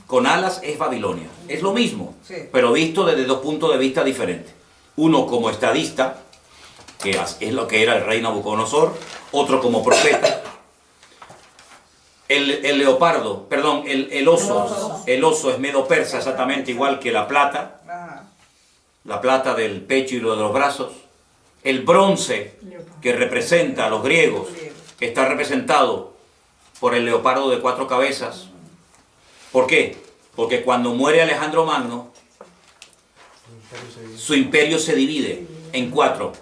A: con alas es Babilonia. Es lo mismo,
E: Sí.
A: pero visto desde 2 puntos de vista diferentes. Uno como estadista, que es lo que era el rey Nabucodonosor, otro como profeta. El leopardo, perdón, el oso. El oso es medo-persa, exactamente igual que la plata. La plata del pecho y lo de los brazos. El bronce, que representa a los griegos, está representado por el leopardo de 4 cabezas. ¿Por qué? Porque cuando muere Alejandro Magno, su imperio se divide en 4.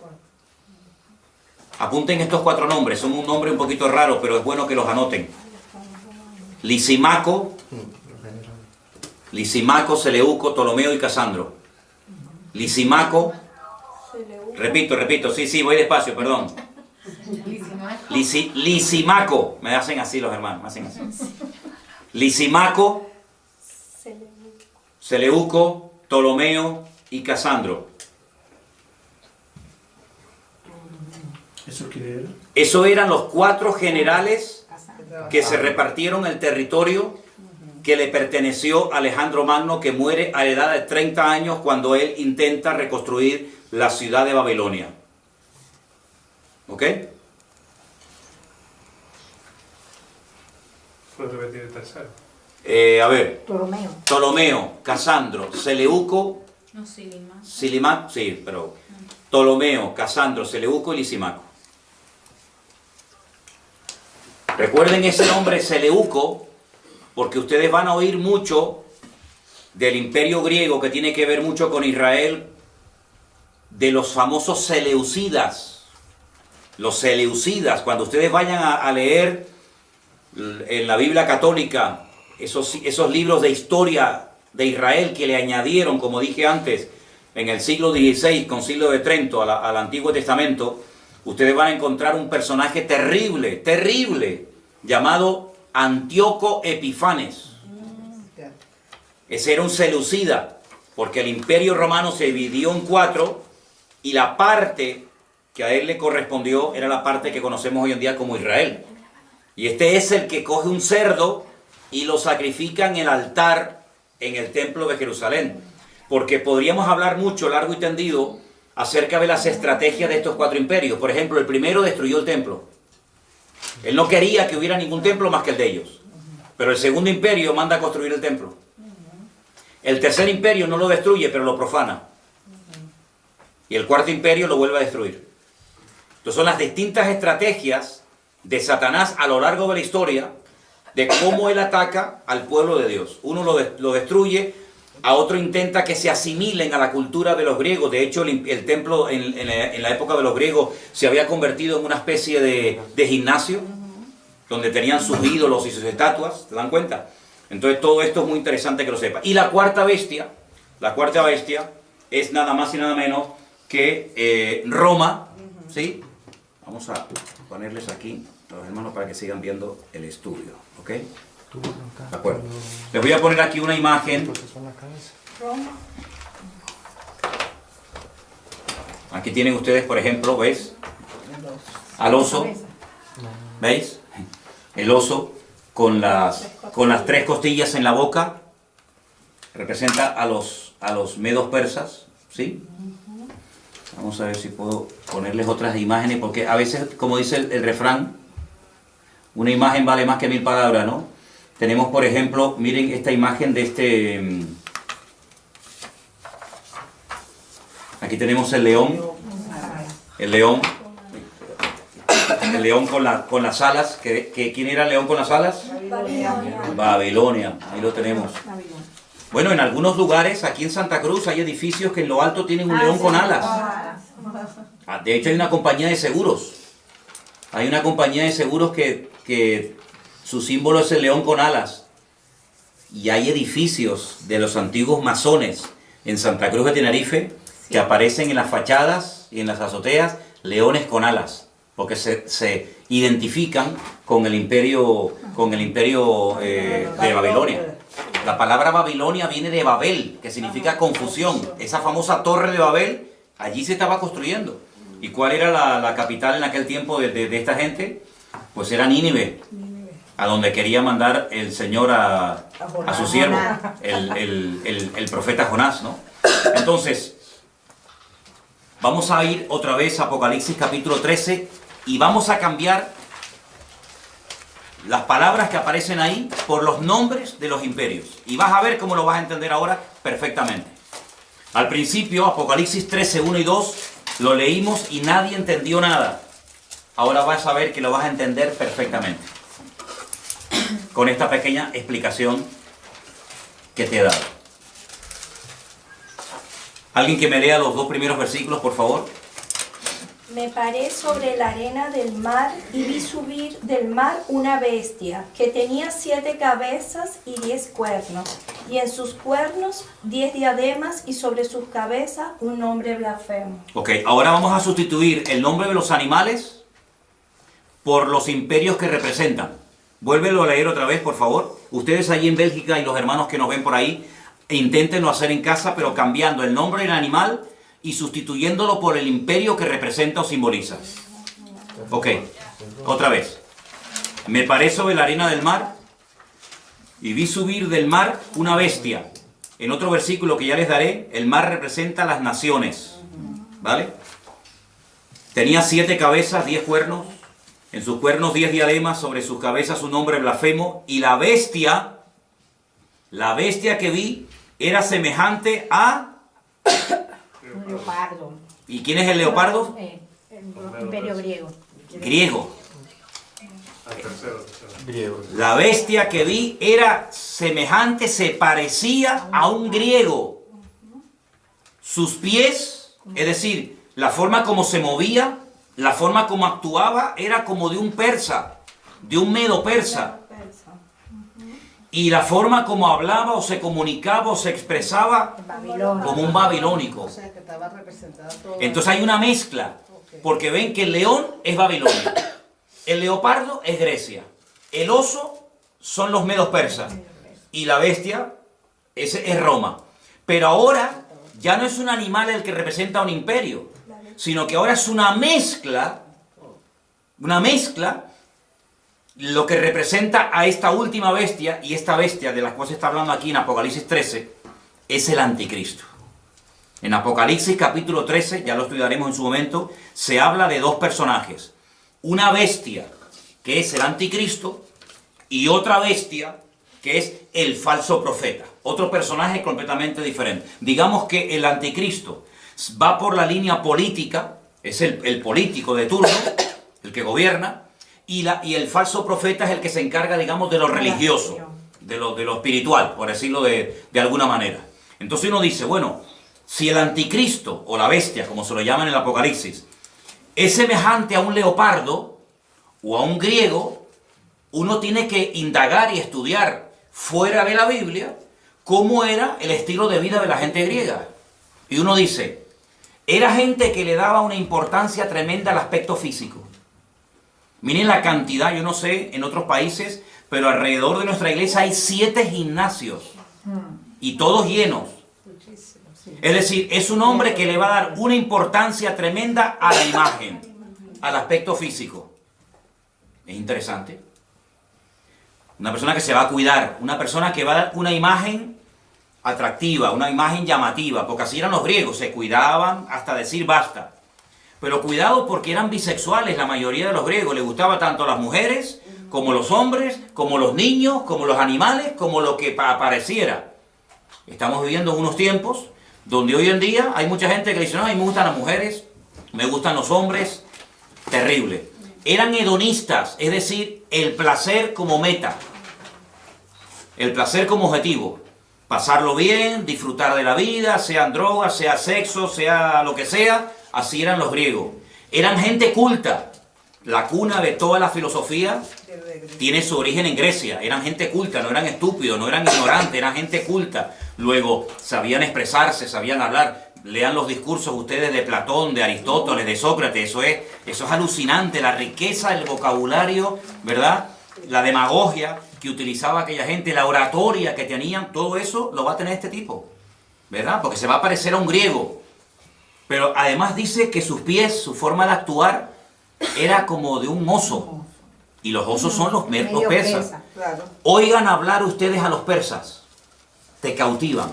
A: Apunten estos 4 nombres, son un nombre un poquito raro, pero es bueno que los anoten. Lisimaco, Seleuco, Ptolomeo y Casandro. Lisimaco, repito, sí, voy despacio, perdón. Lisimaco, me hacen así los hermanos, me hacen así. Lisimaco, Seleuco, Ptolomeo y Casandro.
B: ¿Eso qué era?
A: Eso eran los 4 generales que se repartieron el territorio que le perteneció a Alejandro Magno, que muere a la edad de 30 años cuando él intenta reconstruir la ciudad de Babilonia. ¿Ok?
I: ¿Puedes repetir el tercero?
A: A ver.
G: Ptolomeo.
A: Ptolomeo, Casandro, Seleuco,
J: No, Silimaco.
A: Silimaco, sí, pero Ptolomeo, Casandro, Seleuco y Lisimaco. Recuerden ese nombre Seleuco, porque ustedes van a oír mucho del imperio griego que tiene que ver mucho con Israel, de los famosos seleucidas. Los seleucidas, cuando ustedes vayan a leer en la Biblia católica esos libros de historia de Israel que le añadieron, como dije antes, en el siglo XVI, Concilio de Trento, al Antiguo Testamento, ustedes van a encontrar un personaje terrible, llamado Antíoco Epifanes. Ese era un seleucida, porque el imperio romano se dividió en 4 y la parte que a él le correspondió era la parte que conocemos hoy en día como Israel. Y este es el que coge un cerdo y lo sacrifica en el altar en el templo de Jerusalén. Porque podríamos hablar mucho, largo y tendido, acerca de las estrategias de estos 4 imperios. Por ejemplo, el primero destruyó el templo. Él no quería que hubiera ningún templo más que el de ellos. Pero el segundo imperio manda a construir el templo. El tercer imperio no lo destruye, pero lo profana. Y el cuarto imperio lo vuelve a destruir. Entonces son las distintas estrategias de Satanás a lo largo de la historia, de cómo él ataca al pueblo de Dios. Uno lo destruye, a otro intenta que se asimilen a la cultura de los griegos. De hecho, el templo en la época de los griegos se había convertido en una especie de gimnasio, donde tenían sus ídolos y sus estatuas, ¿te dan cuenta? Entonces todo esto es muy interesante que lo sepa. Y la cuarta bestia es nada más y nada menos que Roma, ¿sí? Vamos a ponerles aquí, los hermanos, para que sigan viendo el estudio, ¿ok? De acuerdo. Les voy a poner aquí una imagen. Aquí tienen ustedes, por ejemplo, ¿ves? Al oso, ¿veis? El oso con las 3 costillas en la boca representa a los medos persas, ¿sí? Vamos a ver si puedo ponerles otras imágenes, porque a veces, como dice el refrán, una imagen vale más que 1000 palabras, ¿no? Tenemos, por ejemplo, miren esta imagen de este... Aquí tenemos el león. El león con las alas. ¿Quién era el león con las alas? Babilonia. Ahí lo tenemos. Bueno, en algunos lugares, aquí en Santa Cruz, hay edificios que en lo alto tienen un león con alas. De hecho, hay una compañía de seguros. Hay una compañía de seguros que su símbolo es el león con alas. Y hay edificios de los antiguos masones en Santa Cruz de Tenerife que aparecen en las fachadas y en las azoteas leones con alas, porque se identifican con el imperio de Babilonia. La palabra Babilonia viene de Babel, que significa confusión. Esa famosa torre de Babel, allí se estaba construyendo. ¿Y cuál era la capital en aquel tiempo de esta gente? Pues era Nínive, a donde quería mandar el Señor a su siervo, el profeta Jonás, ¿no? Entonces, vamos a ir otra vez a Apocalipsis capítulo 13 y vamos a cambiar las palabras que aparecen ahí por los nombres de los imperios. Y vas a ver cómo lo vas a entender ahora perfectamente. Al principio, Apocalipsis 13, 1 y 2, lo leímos y nadie entendió nada. Ahora vas a ver que lo vas a entender perfectamente. Con esta pequeña explicación que te he dado. ¿Alguien que me lea los 2 primeros versículos, por favor?
D: Me paré sobre la arena del mar y vi subir del mar una bestia que tenía 7 cabezas y 10 cuernos, y en sus cuernos 10 diademas y sobre sus cabezas un nombre blasfemo.
A: Ok, ahora vamos a sustituir el nombre de los animales por los imperios que representan. Vuélvelo a leer otra vez, por favor. Ustedes allí en Bélgica y los hermanos que nos ven por ahí, inténtenlo hacer en casa, pero cambiando el nombre del animal y sustituyéndolo por el imperio que representa o simboliza. Ok, otra vez. Me paré sobre la arena del mar y vi subir del mar una bestia. En otro versículo que ya les daré, el mar representa las naciones. ¿Vale? Tenía 7 cabezas, 10 cuernos. En sus cuernos 10 diademas, sobre sus cabezas un nombre blasfemo. Y la bestia que vi era semejante a...
G: Un leopardo.
A: ¿Y quién es el leopardo?
G: El imperio griego.
A: Griego.
I: Al tercero.
F: Griego.
A: La bestia que vi era semejante, se parecía a un griego. Sus pies, es decir, la forma como se movía, la forma como actuaba, era como de un persa, de un medo persa. Y la forma como hablaba o se comunicaba o se expresaba como un babilónico.
E: O sea, que estaba representada todo.
A: Entonces hay una mezcla, porque ven que el león es Babilonia, el leopardo es Grecia, el oso son los medos persas y la bestia es Roma. Pero ahora ya no es un animal el que representa un imperio, sino que ahora es una mezcla, lo que representa a esta última bestia, y esta bestia de la cual se está hablando aquí en Apocalipsis 13, es el anticristo. En Apocalipsis capítulo 13, ya lo estudiaremos en su momento, se habla de 2 personajes. Una bestia, que es el anticristo, y otra bestia, que es el falso profeta. Otro personaje completamente diferente. Digamos que el anticristo va por la línea política, es el político de turno, el que gobierna, y el falso profeta es el que se encarga, digamos, de lo religioso, de lo espiritual, por decirlo de alguna manera. Entonces uno dice, bueno, si el anticristo, o la bestia, como se lo llama en el Apocalipsis, es semejante a un leopardo o a un griego, uno tiene que indagar y estudiar fuera de la Biblia cómo era el estilo de vida de la gente griega. Y uno dice, era gente que le daba una importancia tremenda al aspecto físico. Miren la cantidad, yo no sé en otros países, pero alrededor de nuestra iglesia hay 7 gimnasios y todos llenos. Es decir, es un hombre que le va a dar una importancia tremenda a la imagen, al aspecto físico. Es interesante. Una persona que se va a cuidar, una persona que va a dar una imagen atractiva, una imagen llamativa, porque así eran los griegos, se cuidaban hasta decir basta. Pero cuidado, porque eran bisexuales la mayoría de los griegos, les gustaba tanto las mujeres, como los hombres, como los niños, como los animales, como lo que apareciera. Estamos viviendo unos tiempos donde hoy en día hay mucha gente que dice, no, a mí me gustan las mujeres, me gustan los hombres, terrible. Eran hedonistas, es decir, el placer como meta, el placer como objetivo, pasarlo bien, disfrutar de la vida, sean drogas, sea sexo, sea lo que sea. Así eran los griegos. Eran gente culta. La cuna de toda la filosofía tiene su origen en Grecia. Eran gente culta, no eran estúpidos, no eran ignorantes, eran gente culta. Luego, sabían expresarse, sabían hablar. Lean los discursos ustedes de Platón, de Aristóteles, de Sócrates. Eso es alucinante, la riqueza del vocabulario, ¿verdad? La demagogia que utilizaba aquella gente, la oratoria que tenían, todo eso lo va a tener este tipo, ¿verdad? Porque se va a parecer a un griego. Pero además dice que sus pies, su forma de actuar, era como de un oso. Y los osos son los persas.
E: Claro.
A: Oigan hablar ustedes a los persas. Te cautivan.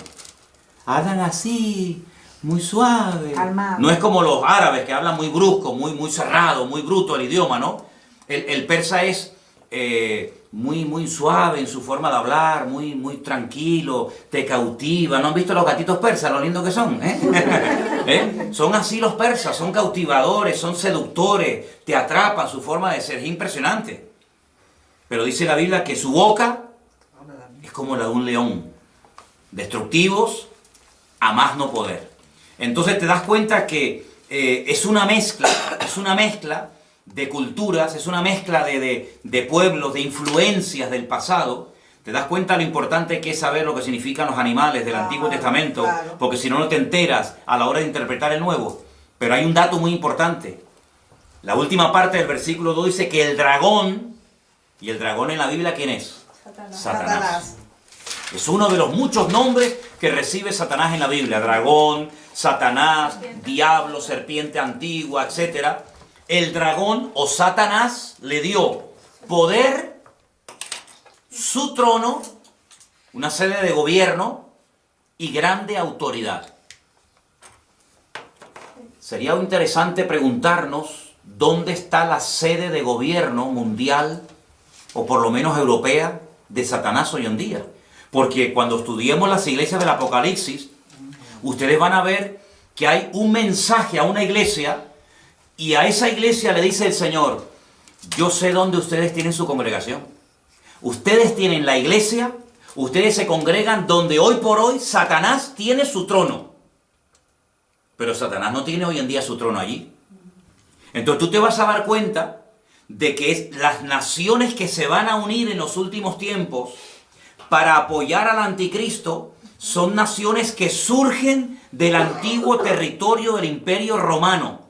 A: Hablan así, muy suave.
G: Calmado.
A: No es como los árabes que hablan muy brusco, muy cerrado, muy bruto el idioma, ¿no? El persa es muy suave en su forma de hablar, muy tranquilo, te cautiva. ¿No han visto los gatitos persas, lo lindos que son? Son así los persas, son cautivadores, son seductores, te atrapan, su forma de ser es impresionante. Pero dice la Biblia que su boca es como la de un león, destructivos a más no poder. Entonces te das cuenta que es una mezcla de culturas, es una mezcla de pueblos, de influencias del pasado. Te das cuenta lo importante que es saber lo que significan los animales del Antiguo Testamento,
E: claro.
A: Porque si no, no te enteras a la hora de interpretar el Nuevo. Pero hay un dato muy importante. La última parte del versículo 2 dice que el dragón, y el dragón en la Biblia, ¿quién es? Satanás. Es uno de los muchos nombres que recibe Satanás en la Biblia. Dragón, Satanás, diablo, serpiente antigua, etc. El dragón o Satanás le dio poder, su trono, una sede de gobierno y grande autoridad. Sería interesante preguntarnos dónde está la sede de gobierno mundial, o por lo menos europea, de Satanás hoy en día. Porque cuando estudiemos las iglesias del Apocalipsis, ustedes van a ver que hay un mensaje a una iglesia, y a esa iglesia le dice el Señor: yo sé dónde ustedes tienen su congregación. Ustedes tienen la iglesia, ustedes se congregan donde hoy por hoy Satanás tiene su trono. Pero Satanás no tiene hoy en día su trono allí. Entonces tú te vas a dar cuenta de que las naciones que se van a unir en los últimos tiempos para apoyar al anticristo son naciones que surgen del antiguo territorio del Imperio Romano.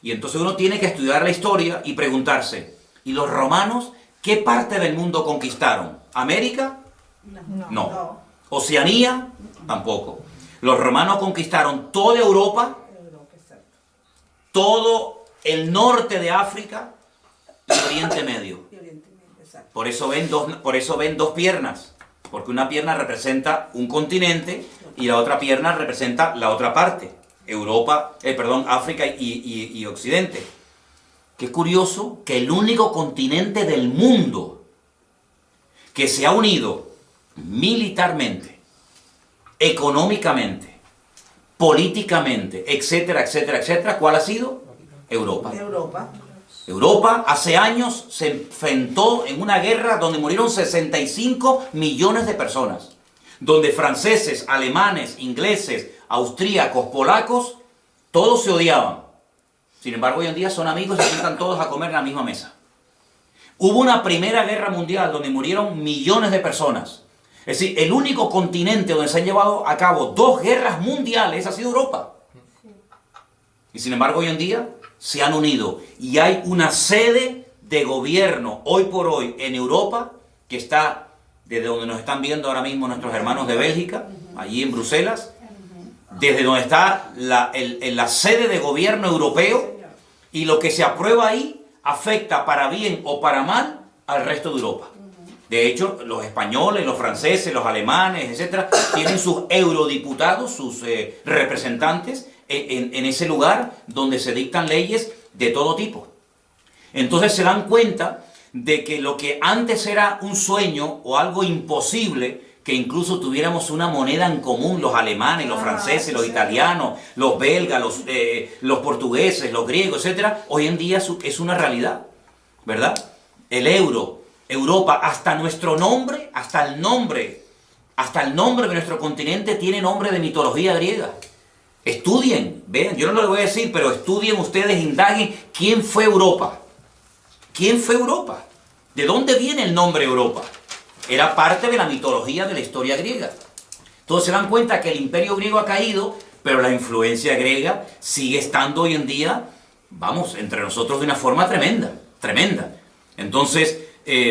A: Y entonces uno tiene que estudiar la historia y preguntarse: ¿y los romanos qué parte del mundo conquistaron? ¿América? No. ¿Oceanía? Tampoco. Los romanos conquistaron toda Europa, todo el norte de África y Oriente Medio. Por eso ven dos piernas, porque una pierna representa un continente y la otra pierna representa la otra parte, África y Occidente. Qué curioso que el único continente del mundo que se ha unido militarmente, económicamente, políticamente, etcétera, etcétera, etcétera, ¿cuál ha sido? Europa. Europa hace años se enfrentó en una guerra donde murieron 65 millones de personas, donde franceses, alemanes, ingleses, austríacos, polacos, todos se odiaban. Sin embargo, hoy en día son amigos y se sientan todos a comer en la misma mesa. Hubo una primera guerra mundial donde murieron millones de personas. Es decir, el único continente donde se han llevado a cabo 2 guerras mundiales ha sido Europa. Y sin embargo, hoy en día se han unido y hay una sede de gobierno hoy por hoy en Europa, que está desde donde nos están viendo ahora mismo nuestros hermanos de Bélgica, allí en Bruselas, desde donde está la sede de gobierno europeo, y lo que se aprueba ahí afecta para bien o para mal al resto de Europa. De hecho, los españoles, los franceses, los alemanes, etcétera, tienen sus eurodiputados, sus representantes en ese lugar donde se dictan leyes de todo tipo. Entonces se dan cuenta de que lo que antes era un sueño o algo imposible, que incluso tuviéramos una moneda en común, los alemanes, los franceses, los italianos, los belgas, los portugueses, los griegos, etcétera, hoy en día es una realidad, ¿verdad? El euro, Europa, hasta nuestro nombre, hasta el nombre de nuestro continente tiene nombre de mitología griega. Estudien, vean, yo no lo voy a decir, pero estudien ustedes, indaguen quién fue Europa. ¿Quién fue Europa? ¿De dónde viene el nombre Europa? Era parte de la mitología de la historia griega. Entonces se dan cuenta que el imperio griego ha caído, pero la influencia griega sigue estando hoy en día, entre nosotros de una forma tremenda, tremenda. Entonces,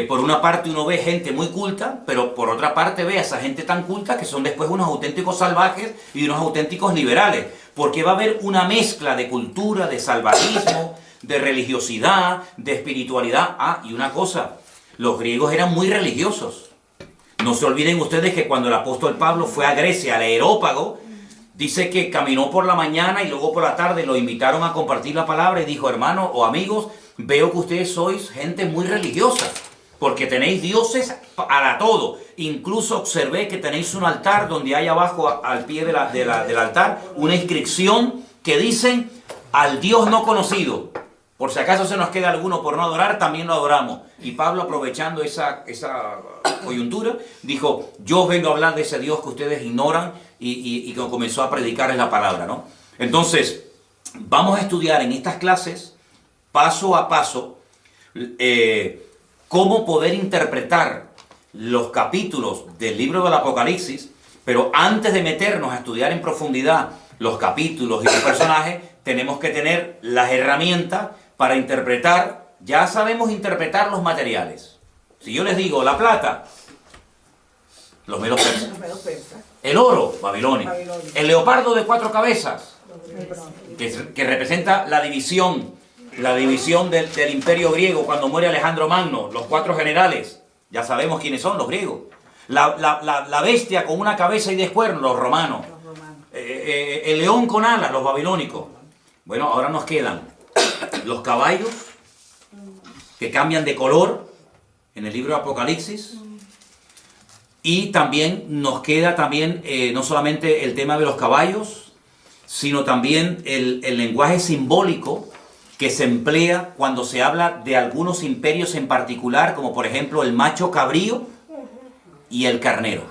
A: por una parte uno ve gente muy culta, pero por otra parte ve a esa gente tan culta que son después unos auténticos salvajes y unos auténticos liberales, porque va a haber una mezcla de cultura, de salvajismo, de religiosidad, de espiritualidad. Y una cosa, los griegos eran muy religiosos. No se olviden ustedes que cuando el apóstol Pablo fue a Grecia, al Areópago, dice que caminó por la mañana y luego por la tarde lo invitaron a compartir la palabra y dijo: hermano o amigos, veo que ustedes sois gente muy religiosa. porque tenéis dioses para todo. Incluso observé que tenéis un altar donde hay abajo, al pie del altar, una inscripción que dicen al Dios no conocido. Por si acaso se nos queda alguno por no adorar, también lo adoramos. Y Pablo, aprovechando esa coyuntura, dijo, yo vengo a hablar de ese Dios que ustedes ignoran, y que comenzó a predicarles la palabra, ¿no? Entonces, vamos a estudiar en estas clases, paso a paso, cómo poder interpretar los capítulos del libro del Apocalipsis, pero antes de meternos a estudiar en profundidad los capítulos y los personajes, tenemos que tener las herramientas para interpretar. Ya sabemos interpretar los materiales. Si yo les digo la plata, los medos persas. El oro, Babilonia. El leopardo de 4 cabezas, que representa la división del imperio griego cuando muere Alejandro Magno, los 4 generales, ya sabemos quiénes son, los griegos. La bestia con una cabeza y 10 cuernos, los romanos. El león con alas, los babilónicos. Bueno, ahora nos quedan los caballos, que cambian de color en el libro de Apocalipsis. Y también nos queda no solamente el tema de los caballos, sino también el lenguaje simbólico que se emplea cuando se habla de algunos imperios en particular, como por ejemplo el macho cabrío y el carnero.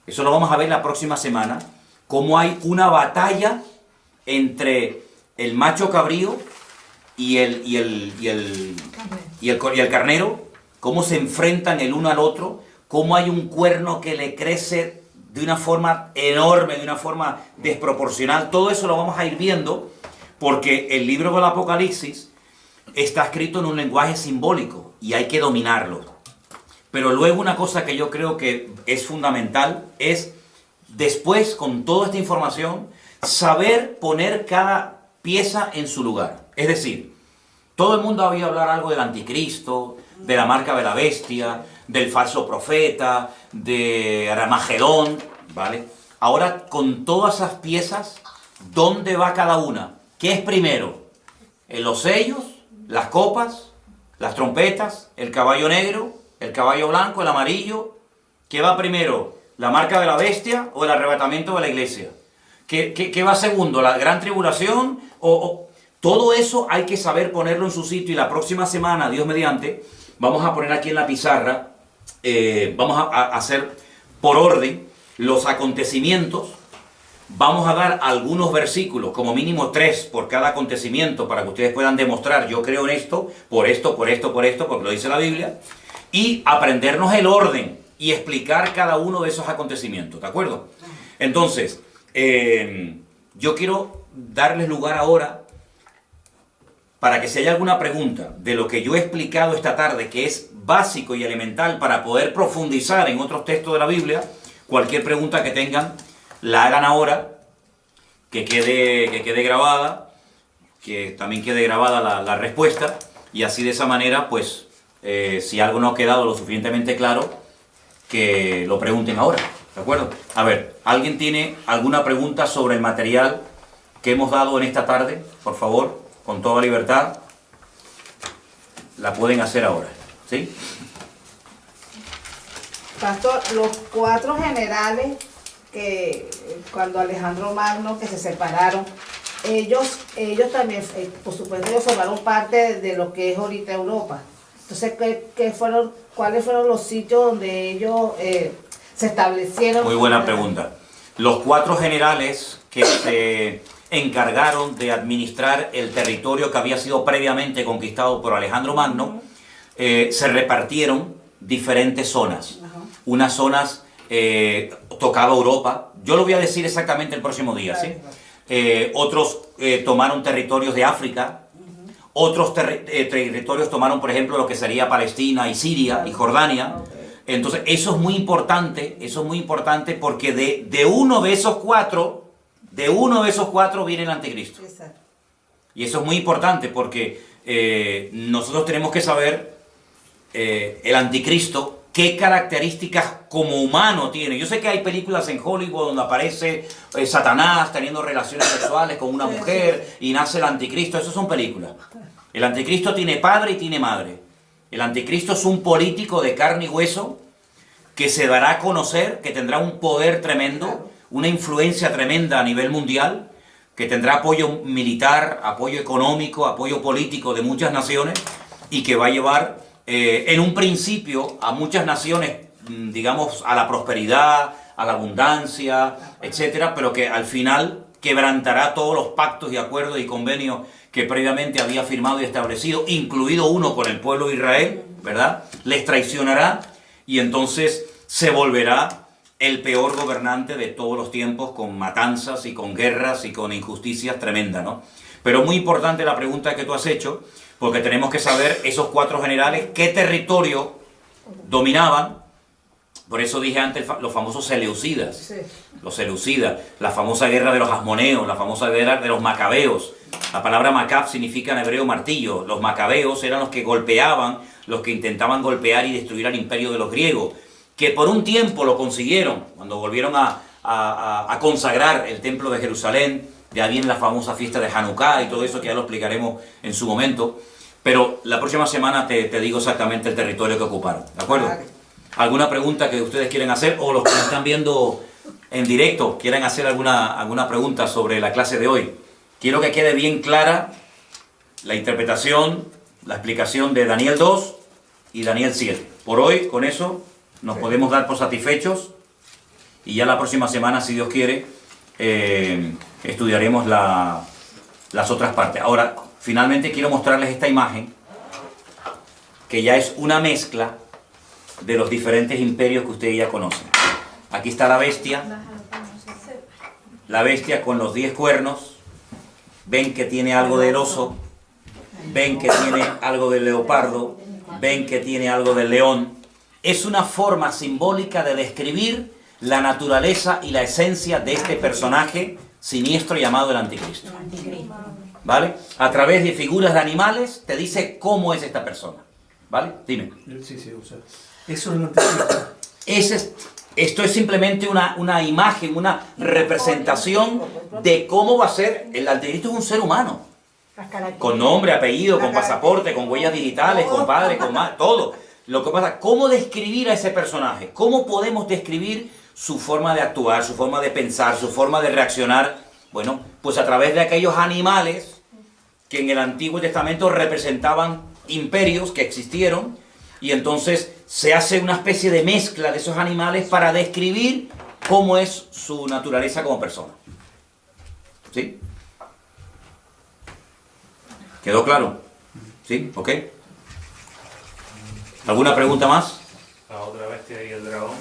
A: Eso lo vamos a ver la próxima semana, cómo hay una batalla entre el macho cabrío y el carnero, cómo se enfrentan el uno al otro, cómo hay un cuerno que le crece de una forma enorme, de una forma desproporcional. Todo eso lo vamos a ir viendo, porque el libro del Apocalipsis está escrito en un lenguaje simbólico y hay que dominarlo. Pero luego una cosa que yo creo que es fundamental es, después, con toda esta información, saber poner cada pieza en su lugar. Es decir, todo el mundo ha oído hablar algo del anticristo, de la marca de la bestia, del falso profeta, de Armagedón, ¿vale? Ahora, con todas esas piezas, ¿dónde va cada una? ¿Qué es primero? ¿Los sellos, las copas, las trompetas, el caballo negro, el caballo blanco, el amarillo? ¿Qué va primero? ¿La marca de la bestia o el arrebatamiento de la iglesia? ¿Qué va segundo? ¿La gran tribulación? Todo eso hay que saber ponerlo en su sitio, y la próxima semana, Dios mediante, vamos a poner aquí en la pizarra, vamos a hacer por orden los acontecimiimientos. Vamos a dar algunos versículos, como mínimo 3 por cada acontecimiento, para que ustedes puedan demostrar, yo creo en esto, por esto, porque lo dice la Biblia, y aprendernos el orden y explicar cada uno de esos acontecimientos, ¿de acuerdo? Entonces, yo quiero darles lugar ahora para que si hay alguna pregunta de lo que yo he explicado esta tarde, que es básico y elemental para poder profundizar en otros textos de la Biblia, cualquier pregunta que tengan, la hagan ahora, que quede grabada, que también quede grabada la respuesta, y así de esa manera, pues, si algo no ha quedado lo suficientemente claro, que lo pregunten ahora, ¿de acuerdo? A ver, ¿alguien tiene alguna pregunta sobre el material que hemos dado en esta tarde? Por favor, con toda libertad, la pueden hacer ahora, ¿sí?
E: Pastor, los 4 generales que cuando Alejandro Magno, que se separaron, ellos también, por supuesto, ellos formaron parte de lo que es ahorita Europa. Entonces, ¿cuáles fueron los sitios donde ellos se establecieron?
A: Muy buena pregunta. Los 4 generales que se encargaron de administrar el territorio que había sido previamente conquistado por Alejandro Magno, se repartieron diferentes zonas. Unas zonas tocaba Europa, yo lo voy a decir exactamente el próximo día, ¿sí? Otros tomaron territorios de África, otros territorios tomaron, por ejemplo, lo que sería Palestina y Siria y Jordania. Entonces, eso es muy importante porque de uno de esos cuatro viene el anticristo. Y eso es muy importante porque nosotros tenemos que saber el anticristo, qué características como humano tiene. Yo sé que hay películas en Hollywood donde aparece Satanás teniendo relaciones sexuales con una mujer y nace el anticristo. Esas son películas. El anticristo tiene padre y tiene madre. El anticristo es un político de carne y hueso que se dará a conocer, que tendrá un poder tremendo, una influencia tremenda a nivel mundial, que tendrá apoyo militar, apoyo económico, apoyo político de muchas naciones y que va a llevar en un principio a muchas naciones, digamos, a la prosperidad, a la abundancia, etcétera, pero que al final quebrantará todos los pactos y acuerdos y convenios que previamente había firmado y establecido, incluido uno con el pueblo de Israel, ¿verdad? Les traicionará y entonces se volverá el peor gobernante de todos los tiempos, con matanzas y con guerras y con injusticias tremendas, ¿no? Pero muy importante la pregunta que tú has hecho, porque tenemos que saber esos 4 generales qué territorio dominaban. Por eso dije antes los famosos seleucidas,
E: Sí.
A: los seleucidas, la famosa guerra de los asmoneos, la famosa guerra de los macabeos. La palabra macab significa en hebreo martillo. Los macabeos eran los que golpeaban, los que intentaban golpear y destruir al imperio de los griegos, que por un tiempo lo consiguieron, cuando volvieron a consagrar el templo de Jerusalén. De ahí viene la famosa fiesta de Hanukkah y todo eso, que ya lo explicaremos en su momento. Pero la próxima semana te digo exactamente el territorio que ocuparon, ¿de acuerdo? ¿Alguna pregunta que ustedes quieren hacer? O los que están viendo en directo quieren hacer alguna pregunta sobre la clase de hoy. Quiero que quede bien clara la interpretación, la explicación de Daniel 2 y Daniel 7. Por hoy, con eso, nos podemos dar por satisfechos y ya la próxima semana, si Dios quiere, estudiaremos las otras partes. Ahora, finalmente quiero mostrarles esta imagen, que ya es una mezcla de los diferentes imperios que ustedes ya conocen. Aquí está la bestia con los 10 cuernos. Ven que tiene algo del oso, ven que tiene algo del leopardo, ven que tiene algo del león. Es una forma simbólica de describir la naturaleza y la esencia de este personaje siniestro llamado el anticristo. ¿Vale? A través de figuras de animales te dice cómo es esta persona. ¿Vale? Dime.
B: Sí, o sea, eso es el anticristo.
A: Esto es simplemente una imagen, una representación de cómo va a ser. El anticristo es un ser humano. Con nombre, apellido, con pasaporte, con huellas digitales, con padre, con madre, todo. Lo que pasa, ¿cómo describir a ese personaje? ¿Cómo podemos describir su forma de actuar, su forma de pensar, su forma de reaccionar? Bueno, pues a través de aquellos animales que en el Antiguo Testamento representaban imperios que existieron, y entonces se hace una especie de mezcla de esos animales para describir cómo es su naturaleza como persona. ¿Sí? ¿Quedó claro? ¿Sí? ¿Ok? ¿Alguna pregunta más?
I: La otra bestia y el dragón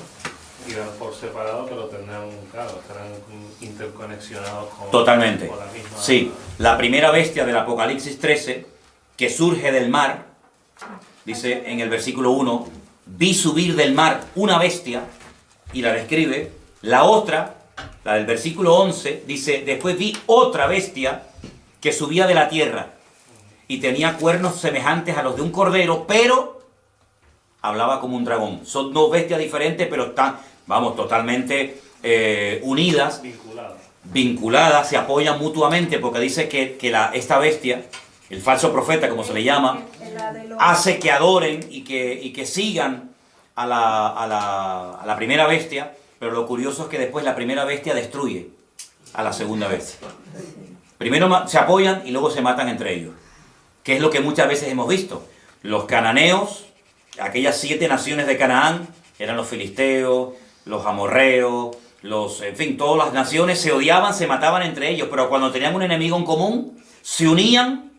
I: irán por separado, pero tendrán, claro, estarán interconexionados con,
A: Totalmente.
I: con la misma...
A: Sí, la primera bestia del Apocalipsis 13, que surge del mar, dice en el versículo 1, vi subir del mar una bestia, y la describe. La otra, la del versículo 11, dice, después vi otra bestia que subía de la tierra, y tenía cuernos semejantes a los de un cordero, pero hablaba como un dragón. Son 2 bestias diferentes, pero están, vamos, totalmente unidas, vinculadas, se apoyan mutuamente, porque dice que esta bestia, el falso profeta, como se le llama, hace que adoren y que sigan a la primera bestia, pero lo curioso es que después la primera bestia destruye a la segunda bestia. Primero se apoyan y luego se matan entre ellos, que es lo que muchas veces hemos visto. Los cananeos, aquellas 7 naciones de Canaán, eran los filisteos, los amorreos, en fin, todas las naciones se odiaban, se mataban entre ellos, pero cuando tenían un enemigo en común, se unían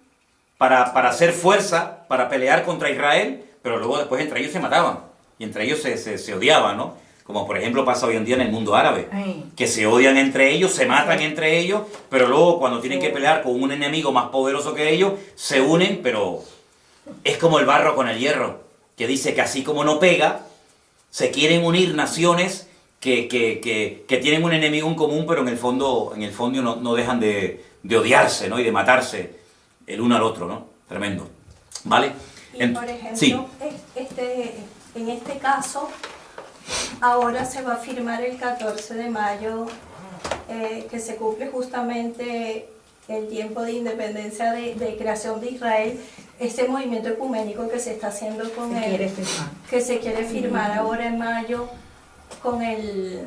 A: para hacer fuerza, para pelear contra Israel, pero luego después entre ellos se mataban, y entre ellos se odiaban, ¿no? Como por ejemplo pasa hoy en día en el mundo árabe, que se odian entre ellos, se matan entre ellos, pero luego cuando tienen que pelear con un enemigo más poderoso que ellos, se unen, pero es como el barro con el hierro, que dice que así como no pega, se quieren unir naciones que tienen un enemigo en común, pero en el fondo no dejan de odiarse, ¿no? Y de matarse el uno al otro, ¿no? Tremendo. ¿Vale?
D: Y por ejemplo,
A: sí.
D: En este caso, ahora se va a firmar el 14 de mayo, que se cumple justamente el tiempo de independencia de creación de Israel. este movimiento ecuménico que se está haciendo con
G: Se quiere firmar.
D: que se quiere firmar ahora en mayo con el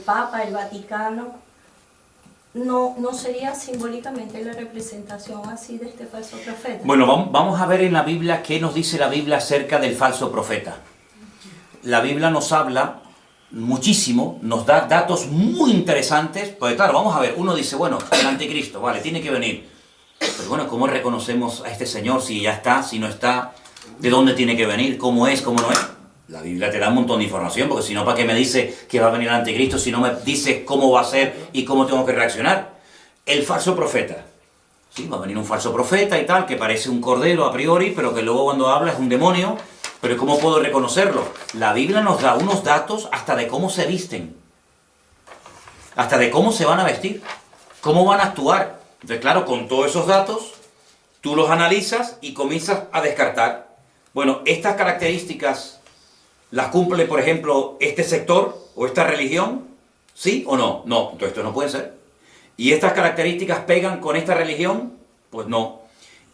D: Papa, el Vaticano, no sería simbólicamente la representación así de este falso profeta.
A: Bueno, vamos a ver en la Biblia qué nos dice la Biblia acerca del falso profeta. La Biblia nos habla muchísimo, nos da datos muy interesantes, porque claro, vamos a ver, uno dice, bueno, el anticristo, vale, tiene que venir. Pero bueno, ¿cómo reconocemos a este señor si ya está, si no está? ¿De dónde tiene que venir? ¿Cómo es? ¿Cómo no es? La Biblia te da un montón de información, porque si no, ¿para qué me dice que va a venir el anticristo si no me dice cómo va a ser y cómo tengo que reaccionar? El falso profeta. Sí, va a venir un falso profeta y tal, que parece un cordero a priori, pero que luego cuando habla es un demonio. Pero ¿cómo puedo reconocerlo? La Biblia nos da unos datos hasta de cómo se visten. Hasta de cómo se van a vestir. Cómo van a actuar. Entonces, claro, con todos esos datos, tú los analizas y comienzas a descartar. Bueno, estas características las cumple, por ejemplo, este sector o esta religión, ¿sí o no? No, entonces esto no puede ser. ¿Y estas características pegan con esta religión? Pues no.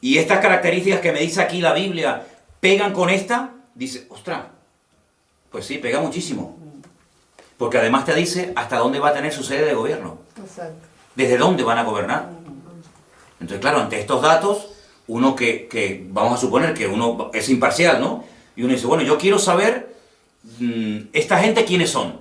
A: ¿Y estas características que me dice aquí la Biblia pegan con esta? Dice, ostras, pues sí, pega muchísimo. Porque además te dice hasta dónde va a tener su sede de gobierno.
E: Exacto.
A: ¿Desde dónde van a gobernar? Entonces, claro, ante estos datos, uno que vamos a suponer que uno es imparcial, ¿no? Y uno dice, bueno, yo quiero saber, ¿esta gente quiénes son?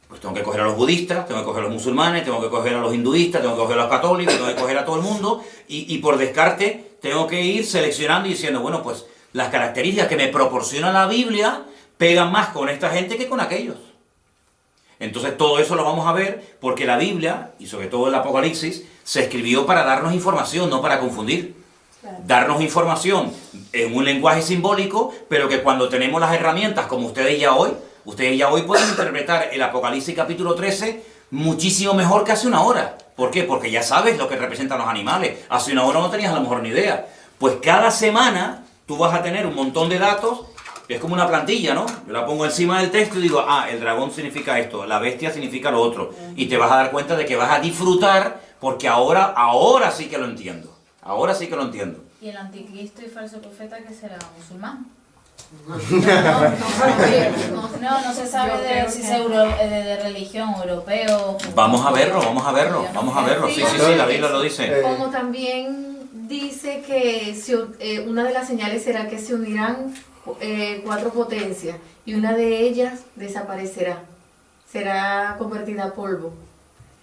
A: Pues tengo que coger a los budistas, tengo que coger a los musulmanes, tengo que coger a los hinduistas, tengo que coger a los católicos, tengo que coger a todo el mundo, y por descarte tengo que ir seleccionando y diciendo, bueno, pues las características que me proporciona la Biblia pegan más con esta gente que con aquellos. Entonces todo eso lo vamos a ver porque la Biblia, y sobre todo el Apocalipsis, se escribió para darnos información, no para confundir. Claro. Darnos información en un lenguaje simbólico, pero que cuando tenemos las herramientas, como ustedes ya hoy pueden interpretar el Apocalipsis capítulo 13 muchísimo mejor que hace una hora. ¿Por qué? Porque ya sabes lo que representan los animales. Hace una hora no tenías a lo mejor ni idea. Pues cada semana tú vas a tener un montón de datos. Es como una plantilla, ¿no? Yo la pongo encima del texto y digo, el dragón significa esto, la bestia significa lo otro. Y te vas a dar cuenta de que vas a disfrutar porque ahora sí que lo entiendo. Ahora sí que lo entiendo.
J: ¿Y el anticristo y falso profeta que será? ¿Musulmán? No se sabe si es de religión, europeo.
A: Vamos a verlo. Sí, la Biblia lo dice.
K: Como también dice que una de las señales será que se unirán 4 potencias y una de ellas desaparecerá, será convertida a polvo.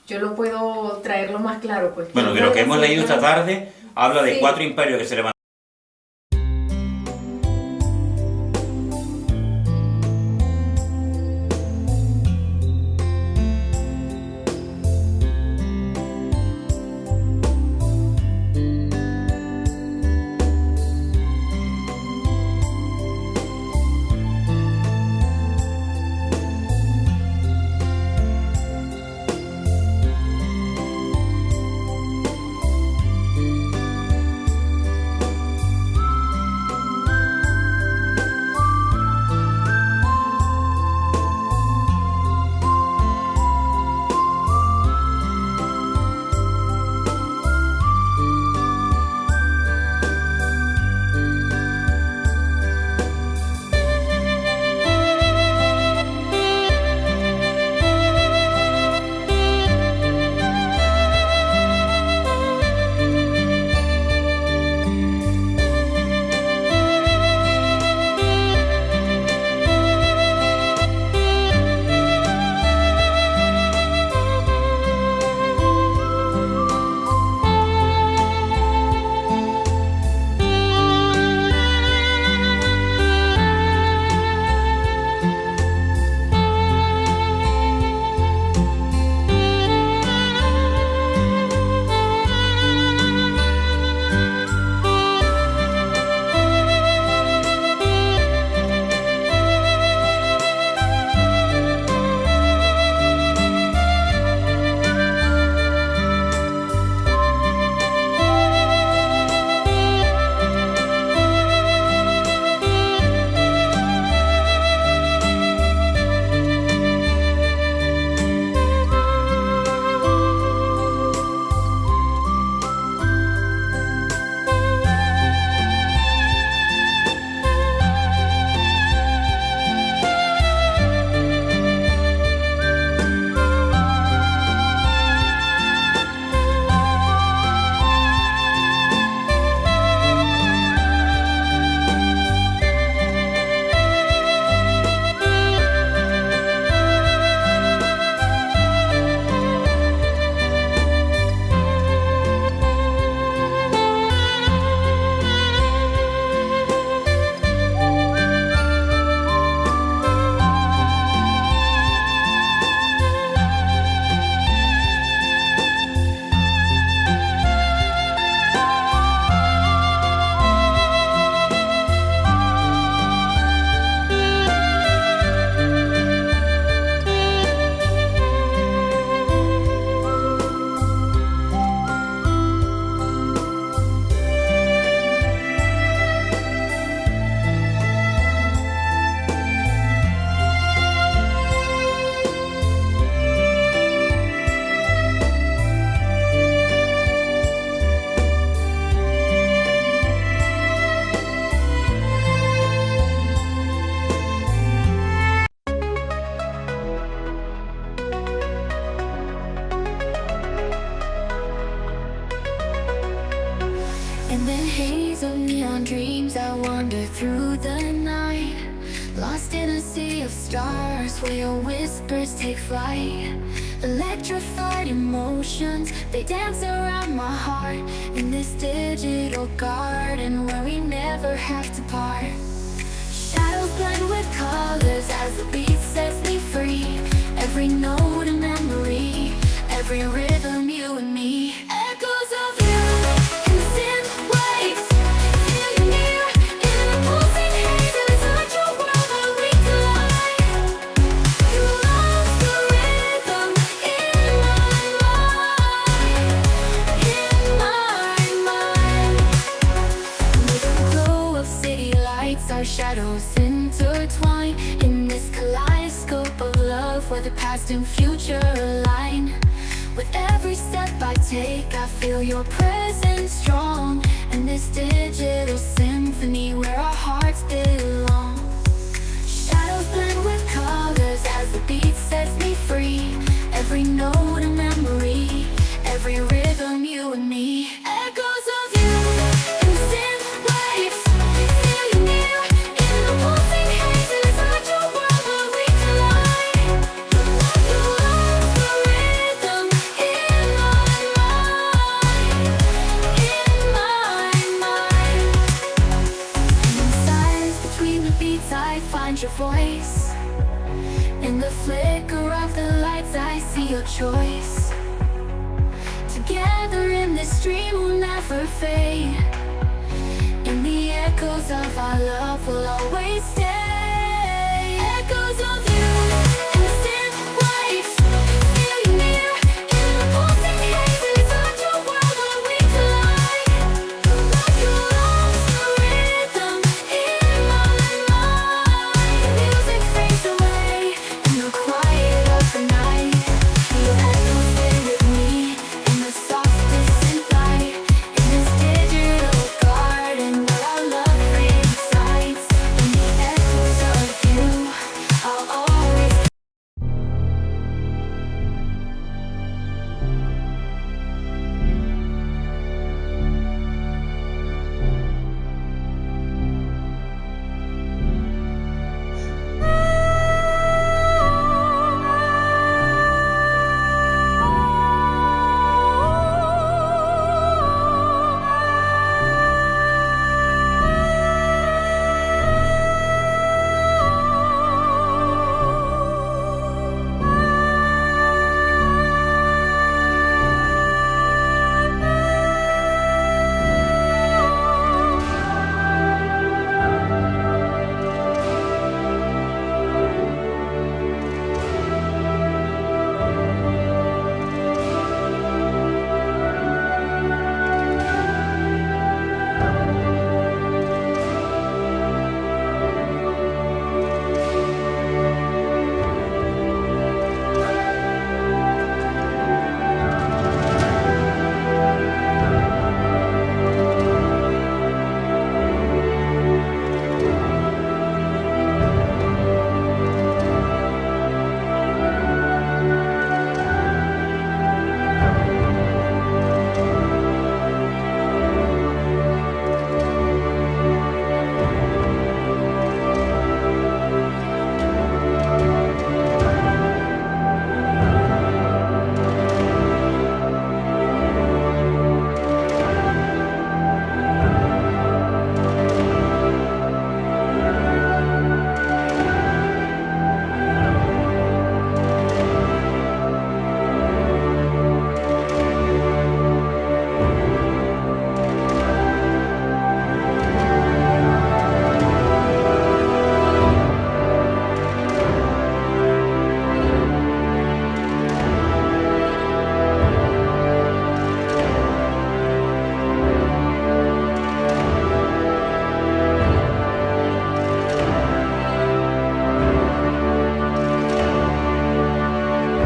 K: Yo lo puedo traerlo más claro, pues.
A: Bueno, de lo que hemos leído esta tarde habla de 4 imperios que se levantan.
L: wander through the night, lost in a sea of stars where your whispers take flight. Electrified emotions, they dance around my heart in this digital garden where we never have to part. Shadows blend with colors as the beat sets me free. Every note a memory, every rhythm you and me. Echoes of you in the synth waves, feel you near in the pulsing haze. Inside your world where we collide. You lost the rhythm in my mind. With the glow of city lights, our shadows intertwine in this kaleidoscope of love where the past and future align. With every step I take, I feel your presence strong, and this digital symphony where our hearts belong. Shadows blend with colors as the beat sets me free. Every note a memory, every rhythm you and me. Echoes of you in the synth waves, feel you near in the pulsing haze. Inside your world where we collide. You lost the rhythm in my mind. In silence between the beats, I find your voice. In the flicker of the lights, I see your choice. Together in this dream we'll never fade. In the echoes of our love we'll always stay. Echoes of